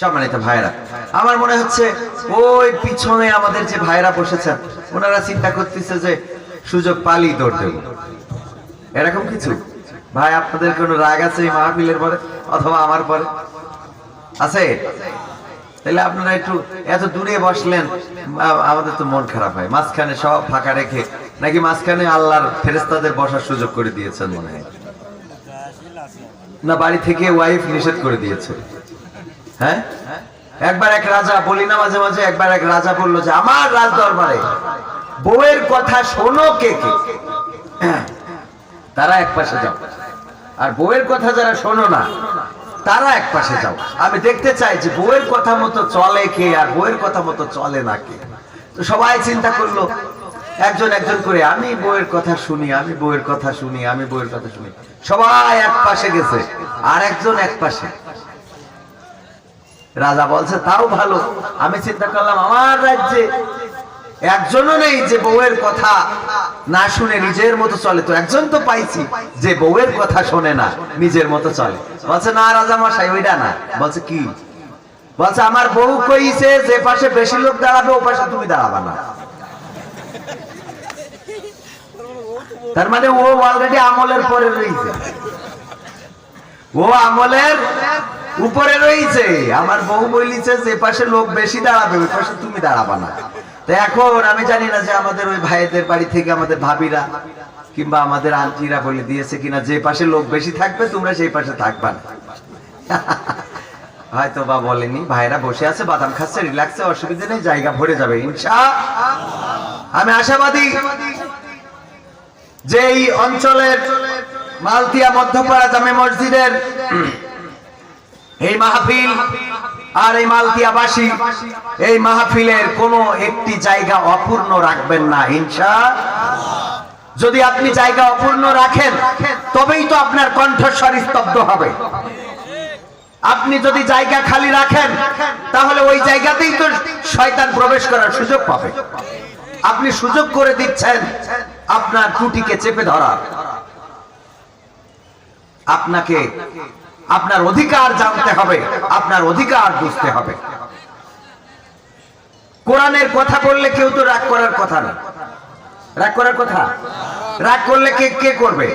সম্মানিত ভাইরা, আমার মনে হচ্ছে ওই পিছনে আমাদের যে ভাইরা বসেছেন ওনারা চিন্তা করতেছে যে সুযোগ পালি দৌড় দেব, এরকম কিছু। ভাই, আপনাদের কোনো রাগ আছে এই মাহফিলের পরে অথবা আমার পরে আছে? তাহলে আপনারা একটু এত দূরে বসলেন, আমাদের তো মন খারাপ হয়। মাঝখানে সব ফাঁকা রেখে নাকি মাঝখানে আল্লাহর ফেরেশতাদের বসার সুযোগ করে দিয়েছেন মনে হয়, না বাড়ি থেকে ওয়াইফ নিষেধ করে দিয়েছে? হ্যাঁ, একবার এক রাজা, বলি না মাঝে মাঝে, একবার এক রাজা বললো যে আমার রাজ দরবারে বউয়ের কথা শোনো কে কে, তারা এক পাশে যাও, আর বউয়ের কথা যারা শোনো না তারা এক পাশে যাও। আমি দেখতে চাই যে বউয়ের কথা মতো চলে কে আর বউয়ের কথা মতো চলে না কে। তো সবাই চিন্তা করলো একজন একজন করে, আমি বউয়ের কথা শুনি, আমি বউয়ের কথা শুনি, আমি বউয়ের কথা শুনি। সবাই এক পাশে গেছে আর একজন এক পাশে। রাজা বলছে তাও ভালো। আমি চিন্তা করলাম আমার রাজ্যে একজনও নেই যে বউয়ের কথা না শুনে নিজের মতো চলে, তো একজন তো পাইছি যে বউয়ের কথা শোনে না নিজের মতো চলে। বলছে না রাজা মশাই, ওইটা না। বলছে কি? বলছে আমার বউ কইছে যে পাশে বেশি লোক দাঁড়াবে ও পাশে তুমি দাঁড়াবা না। তার মানে ও অলরেডি আমলের পরে রয়েছে, ও আমলের উপরে রয়েছে। আমার বউ বলিছে যে পাশে লোক বেশি দাঁড়াবে ওই পাশে তুমি দাঁড়াবা না। তো এখন আমি জানি না যে আমাদের ওই ভাইদের বাড়ি থেকে আমাদের ভাবিরা কিংবা আমাদের আন্টিরা বলে দিয়েছে কিনা যে পাশে লোক বেশি থাকবে তোমরা সেই পাশে থাকবা না। হয়তো বা বলেনি। ভাইরা বসে আছে, বাদাম খাচ্ছে, রিল্যাক্সে, অসুবিধা নেই, জায়গা ভরে যাবে ইনশাআল্লাহ। আমি আশাবাদী যে এই অঞ্চলের মালতিয়া মধ্যপাড়া জামে মসজিদের এই মাহফিল আর এই মালতিয়াবাসী এই মাহফিলের কোনো একটি জায়গা অপূর্ণ রাখবেন না ইনশাআল্লাহ। যদি আপনি জায়গা অপূর্ণ রাখেন তবেই তো আপনার কণ্ঠস্বর স্তব্ধ হবে। আপনি যদি জায়গা খালি রাখেন তাহলে ওই জায়গাতেই তো শয়তান প্রবেশ করার সুযোগ পাবে। আপনি সুযোগ করে দিচ্ছেন আপনার ত্রুটিকে চেপে ধরার। আপনাকে আপনার অধিকার জানতে হবে, আপনার অধিকার বুঝতে হবে। কোরআনের কথা বললে কেউ তো রাগ করার কথা না। রাগ করার কথা, রাগ করলে কে করবে?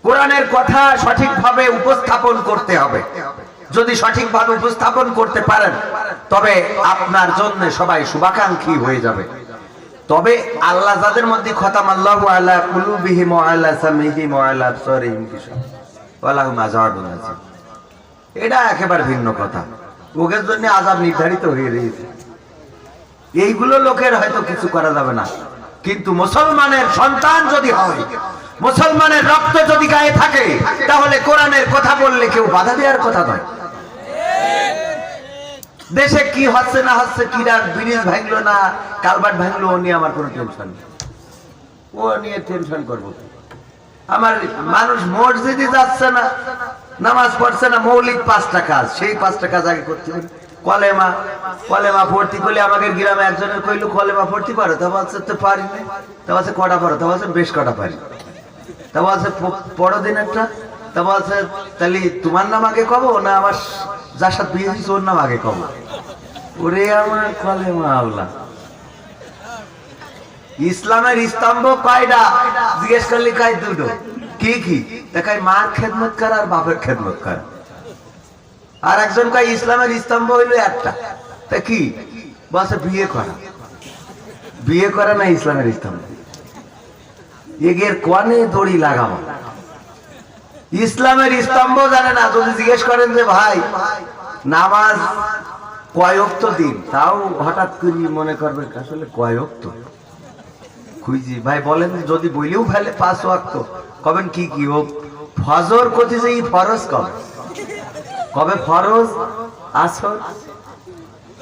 কোরআনের কথা সঠিকভাবে উপস্থাপন করতে হবে। যদি সঠিকভাবে উপস্থাপন করতে পারেন তবে আপনার জন্য সবাই শুভাকাঙ্ক্ষী হয়ে যাবে। তবে আল্লাহ যাদের মধ্যে খতাম আল্লাহু আলা কুলুবিহিম ওয়া আলা সামিহিম ওয়া আলা আবসারিহিম ওয়া লাহুম আযাবুন আযীম, এটা একেবারে ভিন্ন কথা। ওদের জন্য আযাব নির্ধারিত হয়ে রয়েছে। এইগুলো লোকের হয়তো কিছু করা যাবে না, কিন্তু মুসলমানের সন্তান যদি হয়, মুসলমানের রক্ত যদি গায়ে থাকে, তাহলে কোরআনের কথা বললে কেউ বাধা দেওয়ার কথা নয়। দেশে কি হচ্ছে না হচ্ছে, কিরা ব্রিজ ভাঙলো না কালভার্ট ভাঙলো, ও নিয়ে আমার কোনো টেনশন নেই। ও নিয়ে টেনশন করবো? আমার মানুষ মসজিদে যাচ্ছে না, নামাজ পড়ছে না, মৌলিক 5টা কাজ, সেই 5টা কাজ আগে করতে হবে। কলেমা ভর্তি করলে আমাদের গ্রামে একজনের কইলো কলেমা ভর্তি পারো, তা বলছে তো পারি না। তা বলছে কটা পারো? তা বলছে বেশ কটা পারি। তা বলছে পড়ো দিন একটা। তা বলছে তাহলে তোমার নাম আগে কব না আমার যার সাথে বিয়ে হয়েছে ওর নাম আগে কব? ওরে আমার কলেমা আল্লাহ। ইসলামের স্তম্ভ কয়টা জিজ্ঞেস করলে কয় দুটো। কি কি? দেখাই মার খেদমত করা আর বাপের খেদমত করা। আর একজন কয় ইসলামের স্তম্ভ হইলো একটা। তা কি? বলছে বিয়ে করা। বিয়ে করা না ইসলামের স্তম্ভ। এগের কোয়ানে দড়ি লাগাবো। ইসলামের স্তম্ভ জানে না। যদি জিজ্ঞেস করেন যে ভাই নামাজ কয় ওয়াক্ত দিন, তাও হঠাৎ করে মনে করবে আসলে কয় ওয়াক্ত খুঁজি। ভাই বলেন যদি বইলেও ফেলে 5 ওয়াক্ত, কবেন কি কি? ও ফজর করতেছে, এই ফরজ কবে? কবে ফরজ? আসর,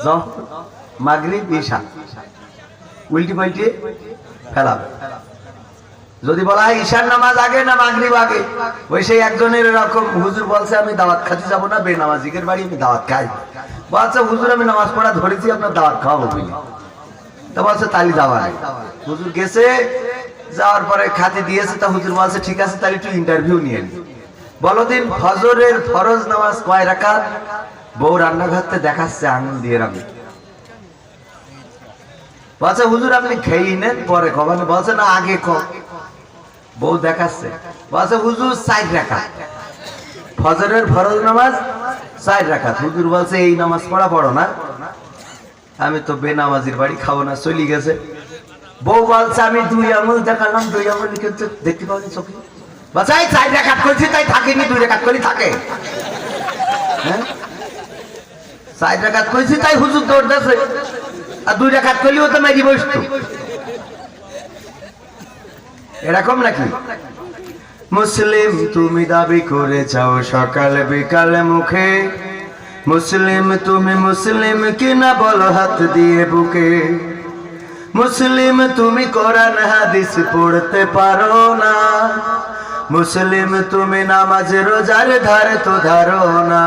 যহর, মাগরিব, ইশা, উল্টি পাল্টি ফেলাবে। যদি বলা হয় ঈশার নামাজ আগে না মাগরিব আগে, ওই সেই একজনের এরকম হুজুর বলছে আমি দাওয়াত খাতে যাবো না, বেনামাজিকের বাড়ি আমি দাওয়াত খাই। বলছে হুজুর আমি নামাজ পড়া ধরেছি, আপনার দাওয়াত খাওয়াবো বুঝলি। তা বলছে তালি দাওয়া নেই। হুজুর গেছে, যাওয়ার পরে খাতে দিয়েছে। তা হুজুর বলছে ঠিক আছে তাহলে একটু ইন্টারভিউ নিয়ে নি। বলো দিন ফজরের ফরজ নামাজ কয় রাকাত? বউ রান্নাঘরতে দেখাচ্ছে আঙুল দিয়ে রাখবে। বলছে হুজুর আপনি খেয়ে নেন পরে কবানে, বলছে না আগে কম। বউ দেখাচ্ছে, বলছে হুজুর 4 রাকাত, ফজরের ফরজ নামাজ 4 রাকাত। হুজুর বলছে এই নামাজ পড়ো না, আমি তো বেনামাজির বাড়ি খাবো না, চলে গেছে। বউ বলছে আমি 2 আঙুল দেখালাম, 2 আঙুল কিন্তু দেখতে পাওনি চোখে। বলছে এই 4 রাকাত করছি তাই থাকেনি, 2 রাকাত করে থাকে। হ্যাঁ 4 রাকাত করছি তাই হুজুর দৌড় দেছে, আর 2 রাকাত করলেও তো মেরি বসতো। এরকম নাকি? মুসলিম তুমি দাবি করে যাও সকাল বিকাল মুখে, মুসলিম তুমি মুসলিম কিনা বলো হাত দিয়ে বুকে। মুসলিম তুমি কোরআন হাদিস পড়তে পারো না, মুসলিম তুমি নামাজ রোজার ধার তো ধারো না।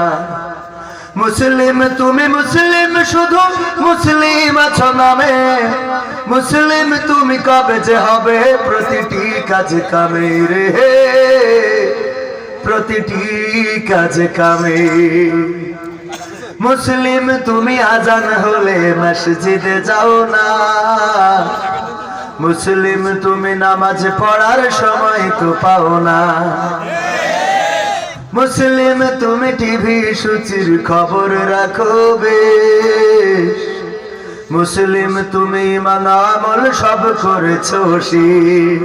মুসলিম তুমি মুসলিম শুধু মুসলিম আছো নামে, মুসলিম তুমি কবে যে হবে প্রতিটি কাজ কামে রে, প্রতিটি কাজ কামে। মুসলিম তুমি আজান হলে মসজিদে যাও না, মুসলিম তুমি নামাজ পড়ার সময় তো পাও না। মুসলিম তুমি টিভি সূচির খবর রাখো বেশ, মুসলিম তুমি ইমান আমল সব করেছো শেষ।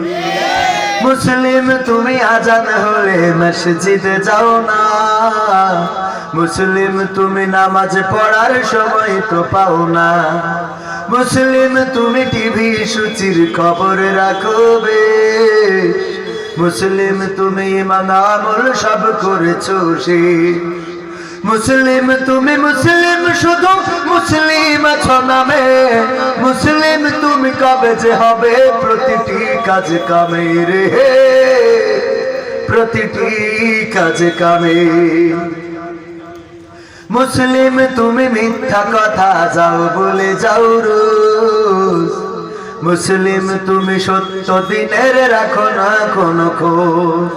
মুসলিম তুমি আজান হলে মসজিদে যাও না, মুসলিম তুমি নামাজ পড়ার সময় তো পাও না। মুসলিম তুমি টিভি সূচির খবর রাখো বেশ, মুসলিম তুমি ইমান আমল সব করেছো শেষ। মুসলিম তুমি মুসলিম শুধু মুসলিম আছো নামে, মুসলিম তুমি কবে যে হবে প্রতিটি কাজ কামে রে, প্রতিটি কাজ কামে। মুসলিম তুমি মিথ্যা কথা যাও বলে যাও রোজ, মুসলিম তুমি সত্য দিনের রাখো না কোনো খোঁজ।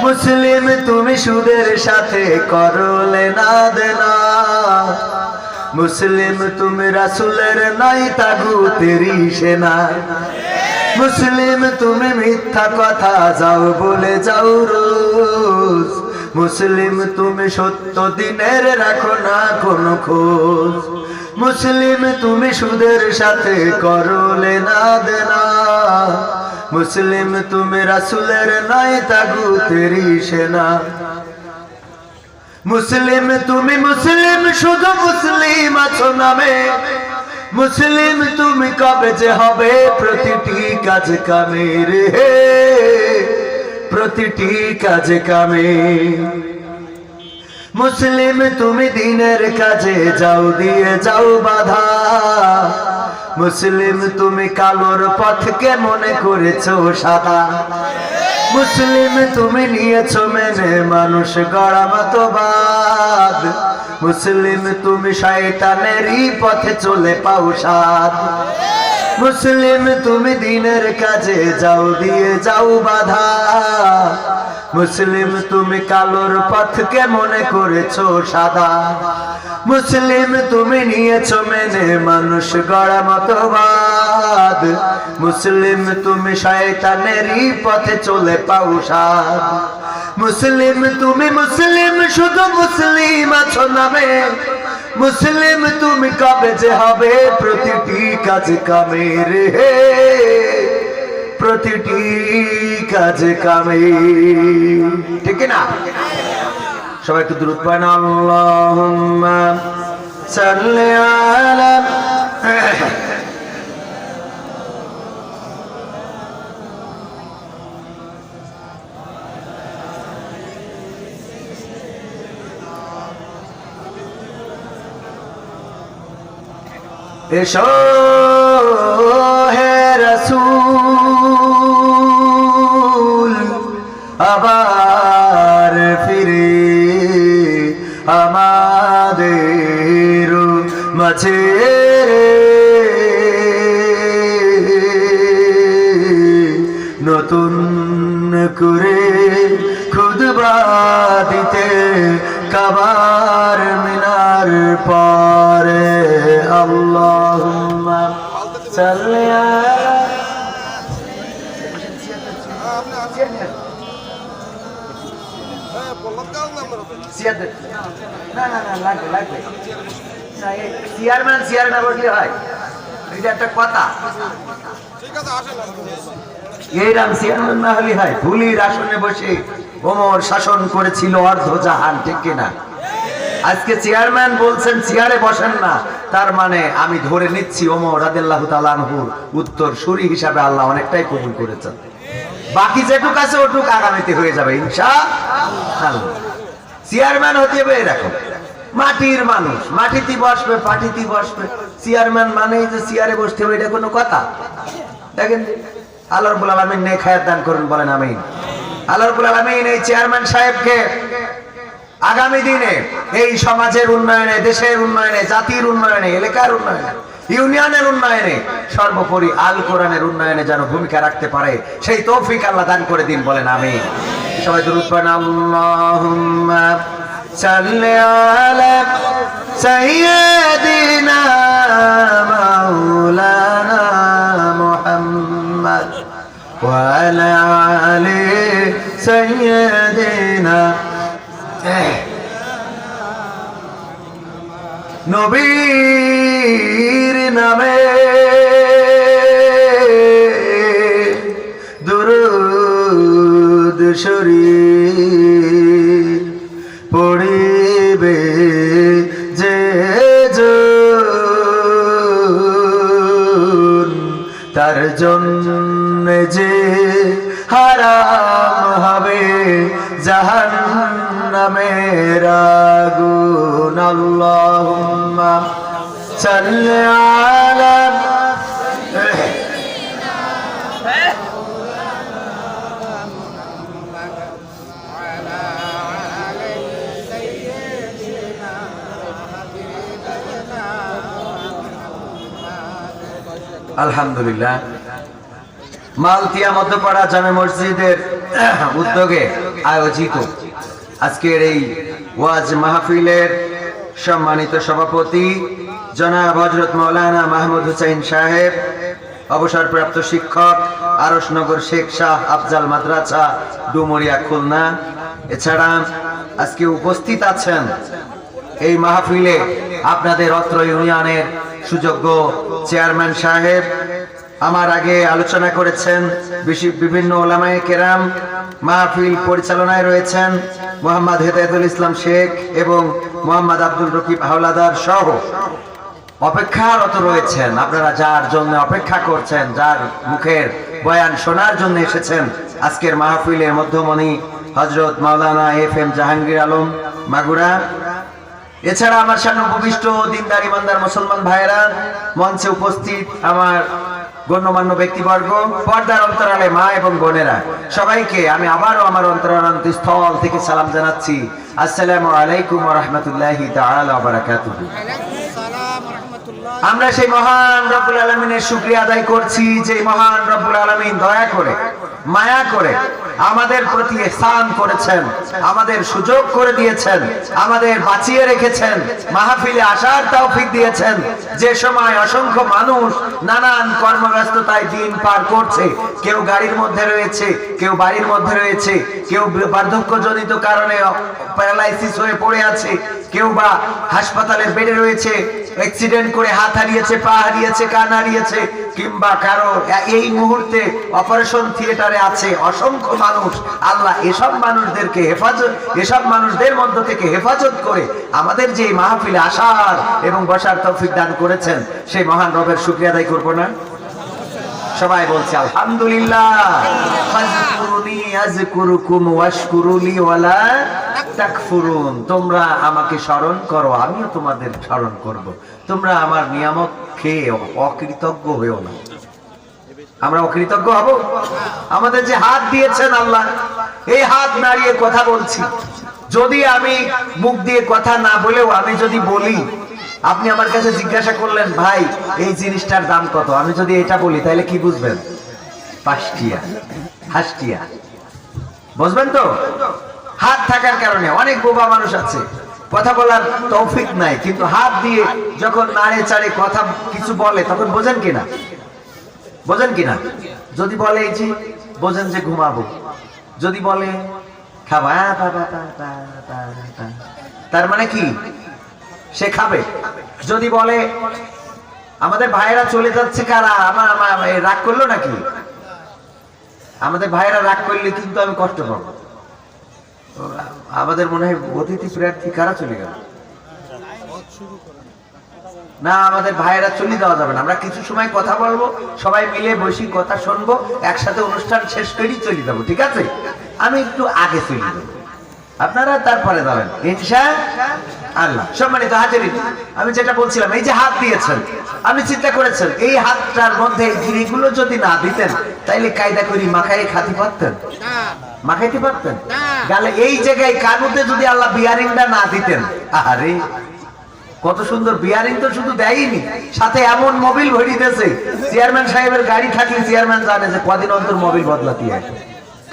মুসলিম তুমি সুদের সাথে করো লেনা দেনা, মুসলিম তুমি রাসূলের নাই তাগুতেরই সেনা। মুসলিম তুমি মিথ্যা কথা যাও বলে যাও রোজ, মুসলিম তুমি সত্য দিনের রাখো না কোনো খোঁজ। মুসলিম তুমি সুদের সাথে করো লেনা দেনা, মুসলিম তুমি রাসূলের নাই তাগুতেরই সেনা। মুসলিম তুমি মুসলিম শুধু মুসলিম আছো নামে, মুসলিম তুমি কবে যে হবে প্রতিটি কাজ কামে রে, প্রতিটি কাজ কামে। মুসলিম তুমি দিনের কাজে যাও দিয়ে যাও বাধা, মুসলিম তুমি কালোর পথকে মনে করেছো সাদা। মুসলিম তুমি নিয়েছো মেনে মানুষ গড়া মতবাদ, মুসলিম তুমি শয়তানেরই পথে চলে পাও সাদ। মুসলিম তুমি দিনের কাজে যাও দিয়ে যাও বাধা, মুসলিম তুমি কালোর পথকে মনে করেছো সাদা। মুসলিম তুমি নিয়েছো মেনে মানুষ গড়া মতবাদ, মুসলিম তুমি শয়তানেরই পথে চলে পাও সাদ। মুসলিম তুমি মুসলিম শুধু মুসলিম আছো নামে, মুসলিম তুমি কবে যে হবে প্রতিটি কাজ কামে রে, প্রতিটি কাজ কামে। ঠিক না? সবাই একটু দুরূদ পড়েন, আল্লাহুম্মা সাল্লি আলা। এসো হে রাসূল আবার ফিরে আমাদের মাঝে, নতুন করে খুদবা বাদিতে কাবার মিনার পারে আল্লাহুম্মা সাল্লি আলা চেয়ারম্যান বললে হয়, এটা একটা কথা। এইরাম চেয়ারম্যান না হলে হয়? ধুলির আসনে বসে ওমর শাসন করেছিল অর্ধজাহান, ঠিক কিনা? আজকে চেয়ারম্যান বলছেন চেয়ারে বসেন না, তার মানে আমি ধরে নিচ্ছি ওমর রাদিয়াল্লাহু তাআলা আনহুর উত্তর সূরি হিসাবে আল্লাহ অনেকটাই কবুল করেছেন। বাকি যেটুক আছে ওটুক আগামীতে হয়ে যাবে ইনশাআল্লাহ। চেয়ারম্যান হতে হবে এরকম মাটির মানুষ, মাটিতে বসবে, পাটিতে বসবে। চেয়ারম্যান মানেই যে চেয়ারে বসতে হবে, এটা কোনো কথা? দেখেন, আল্লাহ রাব্বুল আলামিন নেক হায়াত দান করুন, বলেন আমিন। আল্লাহ রাব্বুল আলামিন এই চেয়ারম্যান সাহেবকে আগামী দিনে এই সমাজের উন্নয়নে, দেশের উন্নয়নে, জাতির উন্নয়নে, এলাকার উন্নয়নে, ইউনিয়নের উন্নয়নে, সর্বোপরি আল কোরআনের উন্নয়নে যেন ভূমিকা রাখতে পারে, সেই তৌফিক আল্লাহ দান করে দিন, বলেন আমিন। সবাই দুরূদ পড়েন। আল্লাহুম্মা সাল্লি আলা সাইয়্যিদিনা মাওলানা মুহাম্মদ ওয়া আলা আলি সাইয়্যিদিনা। নবীর নামে দুরূদ শরীফ পড়িবে যে জন, তার জন্য যে হারাম হবে জাহান্নামের আগুন। আল্লাহুম্মা সাল্লি আলা আলহামদুলিল্লাহ। মালতিয়া মধ্যপাড়া জামে মসজিদের উদ্যোগে আয়োজিত আজকের এই ওয়াজ মাহফিলের সম্মানিত সভাপতি জনাব হযরত মাওলানা মাহমুদ হুসাইন সাহেব, অবসরপ্রাপ্ত শিক্ষক, আরশনগর শেখ শাহ আফজাল মাদ্রাসা, ডুমুরিয়া, খুলনা। এছাড়া আজকে উপস্থিত আছেন এই মাহফিলে আপনাদের অত্র ইউনিয়নের সুযোগ্য চেয়ারম্যান সাহেব। আমার আগে আলোচনা করেছেন বিভিন্ন ওলামায়ে কেরাম। মাহফিল পরিচালনায় রয়েছেন মোহাম্মদ হেদায়েতুল ইসলাম শেখ এবং মোহাম্মদ আব্দুল রকিব হাওলাদার সহ অপেক্ষারত রয়েছেন। আপনারা যার জন্য অপেক্ষা করছেন, যার মুখের বয়ান শোনার জন্য এসেছেন, আজকের মাহফিলের মধ্যমণি হযরত মাওলানা FM জাহাঙ্গীর আলম মাগুরা। এছাড়া আমার সামনে উপবিষ্ট দিনদার ইমানদার মুসলমান ভাইয়েরা, মঞ্চে উপস্থিত আমার গণ্যমান্য ব্যক্তিবর্গ, পর্দার অন্তরালে মা এবং বোনেরা, সবাইকে আমি আবারও আমার অন্তরান্তস্থল থেকে সালাম জানাচ্ছি। আসসালামু আলাইকুম ওয়া রাহমাতুল্লাহি তাআলা ওয়া বারাকাতুহু। আমরা সেই মহান রব্বুল আলামিনের শুকরিয়া আদায় করছি যে মহান রব্বুল আলামিন দয়া করে, মায়া করে আমাদের প্রতি ইহসান করেছেন, আমাদের সুযোগ করে দিয়েছেন, আমাদের বাঁচিয়ে রেখেছেন, মাহফিলে আসার তৌফিক দিয়েছেন। যে সময় অসংখ্য মানুষ নানান কর্মব্যস্ততায় দিন পার করছে, কেউ গাড়ির মধ্যে রয়েছে, কেউ বাড়ির মধ্যে রয়েছে, কেউ বার্ধক্যজনিত কারণে প্যারালাইসিস হয়ে পড়ে আছে, কেউ বা হাসপাতালের বেডে রয়েছে, অ্যাক্সিডেন্ট করে হাত হারিয়েছে, পা হারিয়েছে, কান হারিয়েছে, কিংবা কারো এই মুহূর্তে অপারেশন থিয়েটারে আছে। অসংখ্য মানুষ, আল্লাহ এসব মানুষদেরকে হেফাজত, এসব মানুষদের মধ্য থেকে হেফাজত করে আমাদের যে মাহফিলে আসার এবং বসার তৌফিক দান করেছেন, সেই মহান রবের শুকরিয়া আদায় করবো না? সবাই বলছে আলহামদুলিল্লাহ। ফাযকুরুনি আযকুরুকুম ওয়াশকুরুলি ওয়ালা তাকফুরুন। তোমরা আমাকে স্মরণ করো, আমিও তোমাদের স্মরণ করব। তোমরা আমার নিয়ামত খেয়ে অকৃতজ্ঞ হইও না। আমরা অকৃতজ্ঞ হব? আমাদের যে হাত দিয়েছেন আল্লাহ, এই হাত নাড়িয়ে কথা বলছি। যদি আমি মুখ দিয়ে কথা না বলেও আমি যদি বলি, আপনি আমার কাছে জিজ্ঞাসা করলেন ভাই এই জিনিসটার দাম কত, আমি যদি এটা বলি তাহলে কি বুঝবেন? 5 টিয়া, 5 টিয়া, বুঝবেন তো? হাত থাকার কারণে অনেক বোবা মানুষ আছে, কথা বলার তৌফিক নাই, কিন্তু হাত দিয়ে যখন নাড়ে চাড়ে কথা কিছু বলে তখন বোঝেন কিনা, বোঝেন কিনা? যদি বলে এই যে বোঝেন যে ঘুমাবো, যদি বলে খাবা, তার মানে কি সে খাবে। যদি বলে আমাদের ভাইয়েরা চলে যাচ্ছে, কারা আমার রাগ করলো নাকি? আমাদের ভাইয়েরা রাগ করলে কিন্তু আমি কষ্ট পাবো। আমাদের মনে হয় অতিথি প্রার্থী কারা চলে গেল না, আমাদের ভাইয়েরা চলে দেওয়া যাবে না। আমরা কিছু সময় কথা বলবো, সবাই মিলে বসি কথা শুনবো, একসাথে অনুষ্ঠান শেষ করেই চলে যাবো, ঠিক আছে? আমি একটু আগে চলে যাবো, আপনারা তারপরে যাবেন ইনশাআল্লাহ। সম্মানিত হাজিরিন, আমি যেটা বলছিলাম, এই যে হাত দিয়েছেন, আপনি চিন্তা করেছেন এই হাতটার মধ্যে জিনিসগুলো যদি না দিতেন তাইলে কায়দা করি মাখাই খাতি পারতেন, মাখাইতে পারতেন গালে। এই জায়গায় কানুতে যদি আল্লাহ বিয়ারিংটা না দিতেন, আরে কত সুন্দর বিয়ারিং তো শুধু দেয়নি, সাথে এমন মোবিল ভরি দিয়েছে, চেয়ারম্যান সাহেবের গাড়ি থাকলে চেয়ারম্যান জানে যে কদিন অন্তর মোবিল বদলাতে হয়।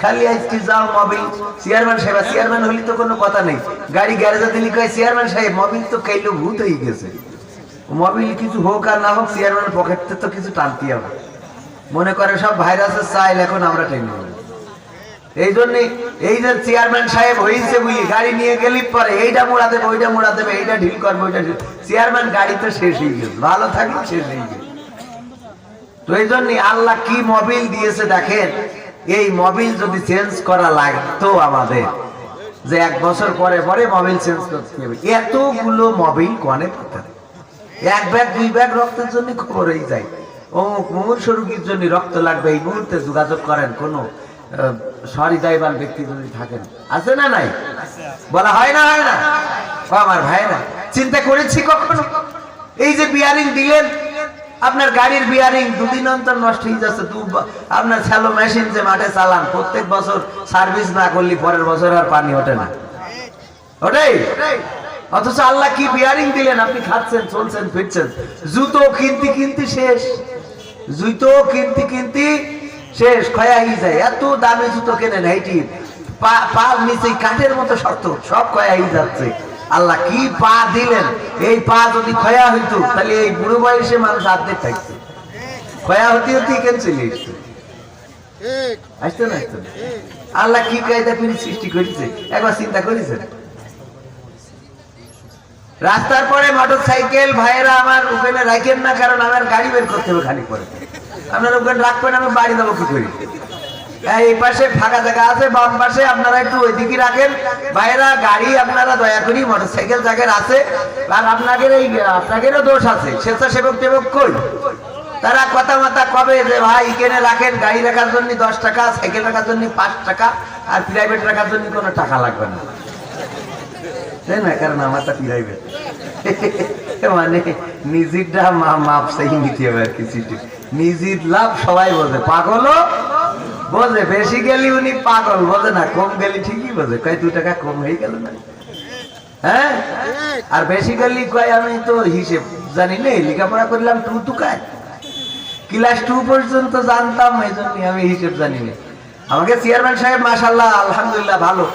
খালি আজকে যাও মোবিল, চেয়ারম্যান সাহেব, চেয়ারম্যান হলি তো কোনো কথা নেই, গাড়ি গ্যারেজে দিলি কয় চেয়ারম্যান সাহেব মোবিল তো কাইলো ভূত হয়ে গেছে। মোবিল কিছু হোক আর না হোক চেয়ারম্যান পকেটে তো কিছু টানতে হবে। মনে করে সব ভাইরাসের চাইল এখন আমরা টেনে নেব। এই জন্যে এই যে চেয়ারম্যান সাহেব হয়েছে বুঝি, গাড়ি নিয়ে গেলি পরে এইটা মোড়া দেবে, ওইটা মোড়া দেবে, এইটা ঢিল করবে, ওইটা ঢিল, চেয়ারম্যান গাড়ি তো শেষ হয়ে গেছে, ভালো থাকলে শেষ হয়ে গেছে। তো এই জন্য আল্লাহ কি মোবিল দিয়েছে দেখেন, এই মোবিল যদি চেঞ্জ করা লাগতো আমাদের, যে 1 বছর পরে পরে মোবিল চেঞ্জ করতে হবে, এতগুলো মোবিল কনে পাতা, 1 ব্যাগ 2 ব্যাগ রক্তের জন্য খবর হয়ে যায়। মুমূর্ষ রোগীর জন্য রক্ত লাগবে, এই মুহূর্তে যোগাযোগ করেন কোনো সহৃদয়বান ব্যক্তি যদি থাকেন, আছে না নাই? বলা হয় না, হয় না? আমার ভাইরা চিন্তা করেছি কখনো এই যে বিয়ারিং দিলেন, আপনার গাড়ির বিয়ারিং 2 দিন অন্তর নষ্ট হয়ে যাচ্ছে, আপনার স্যালো মেশিন যে মাঠে চালান প্রত্যেক বছর সার্ভিস না করলে পরের বছর আর পানি ওঠে না, ওটাই। অথচ আল্লাহ কি বিয়ারিং দিলেন, আপনি খাচ্ছেন, চলছেন, ফিরছেন। জুতো কিনতে কিনতে শেষ, জুতো কিনতে কিনতে শেষ, ক্ষয়া হয়ে যায়। এত দামি জুতো কেনেন, এইটি পা নিচে কাঠের মতো শক্ত, সব ক্ষয়া হয়ে যাচ্ছে। আল্লাহ কি পা দিলেন, এই পা যদি ক্ষয়া হইতো তাহলে এই বুড়ো বয়সে মানুষ অর্ধেক থাকতো, ক্ষয়া হতে হতে কেন চলে আসতো, আসতো না, আসতো না। আল্লাহ কি কায়দা করে সৃষ্টি করেছে একবার চিন্তা করেছেন? রাস্তার পরে মোটর সাইকেল ভাইয়েরা আমার ওখানে রাখেন না, কারণ আমার গাড়ি বের করতে হবে খালি পরে, আপনারা ওখানে রাখবেন, আমি বাড়ি যাবো কি করি? এই পাশে ফাঁকা জায়গা আছে, বাম পাশে আপনারা একটু ওইদিকে রাখেন ভাইয়েরা গাড়ি, আপনারা দয়া করি, মোটর সাইকেল জায়গায় আছে। আর আপনাদেরও দোষ আছে, স্বেচ্ছাসেবক টেবক কই, তারা কথা মাথা কবে যে ভাই এখানে রাখেন, গাড়ি রাখার জন্য 10 টাকা, সাইকেল রাখার জন্য 5 টাকা, আর প্রাইভেট রাখার জন্য কোনো টাকা লাগবে না, তাই না? কারণ আমারটা প্রাইভেট, মানে নিজেরটা মাপ সেই নিতে হবে আর কি। নিজের লাভ সবাই বোঝে, পাগলও বোঝে, বেশি গেলি উনি পাগল বোঝে না, কম গেলি ঠিকই বোঝে, কয় 2 টাকা কম হয়ে গেল না, হ্যাঁ। আর বেশি গেলি কয় আমি তো হিসেব জানি না, লেখাপড়া করলাম 2 টুকায়, ক্লাস 2 পর্যন্ত জানতাম, এই জন্য আমি হিসেব জানি না। আমাকে চেয়ারম্যান সাহেব মাশাআল্লাহ আলহামদুলিল্লাহ ভালো,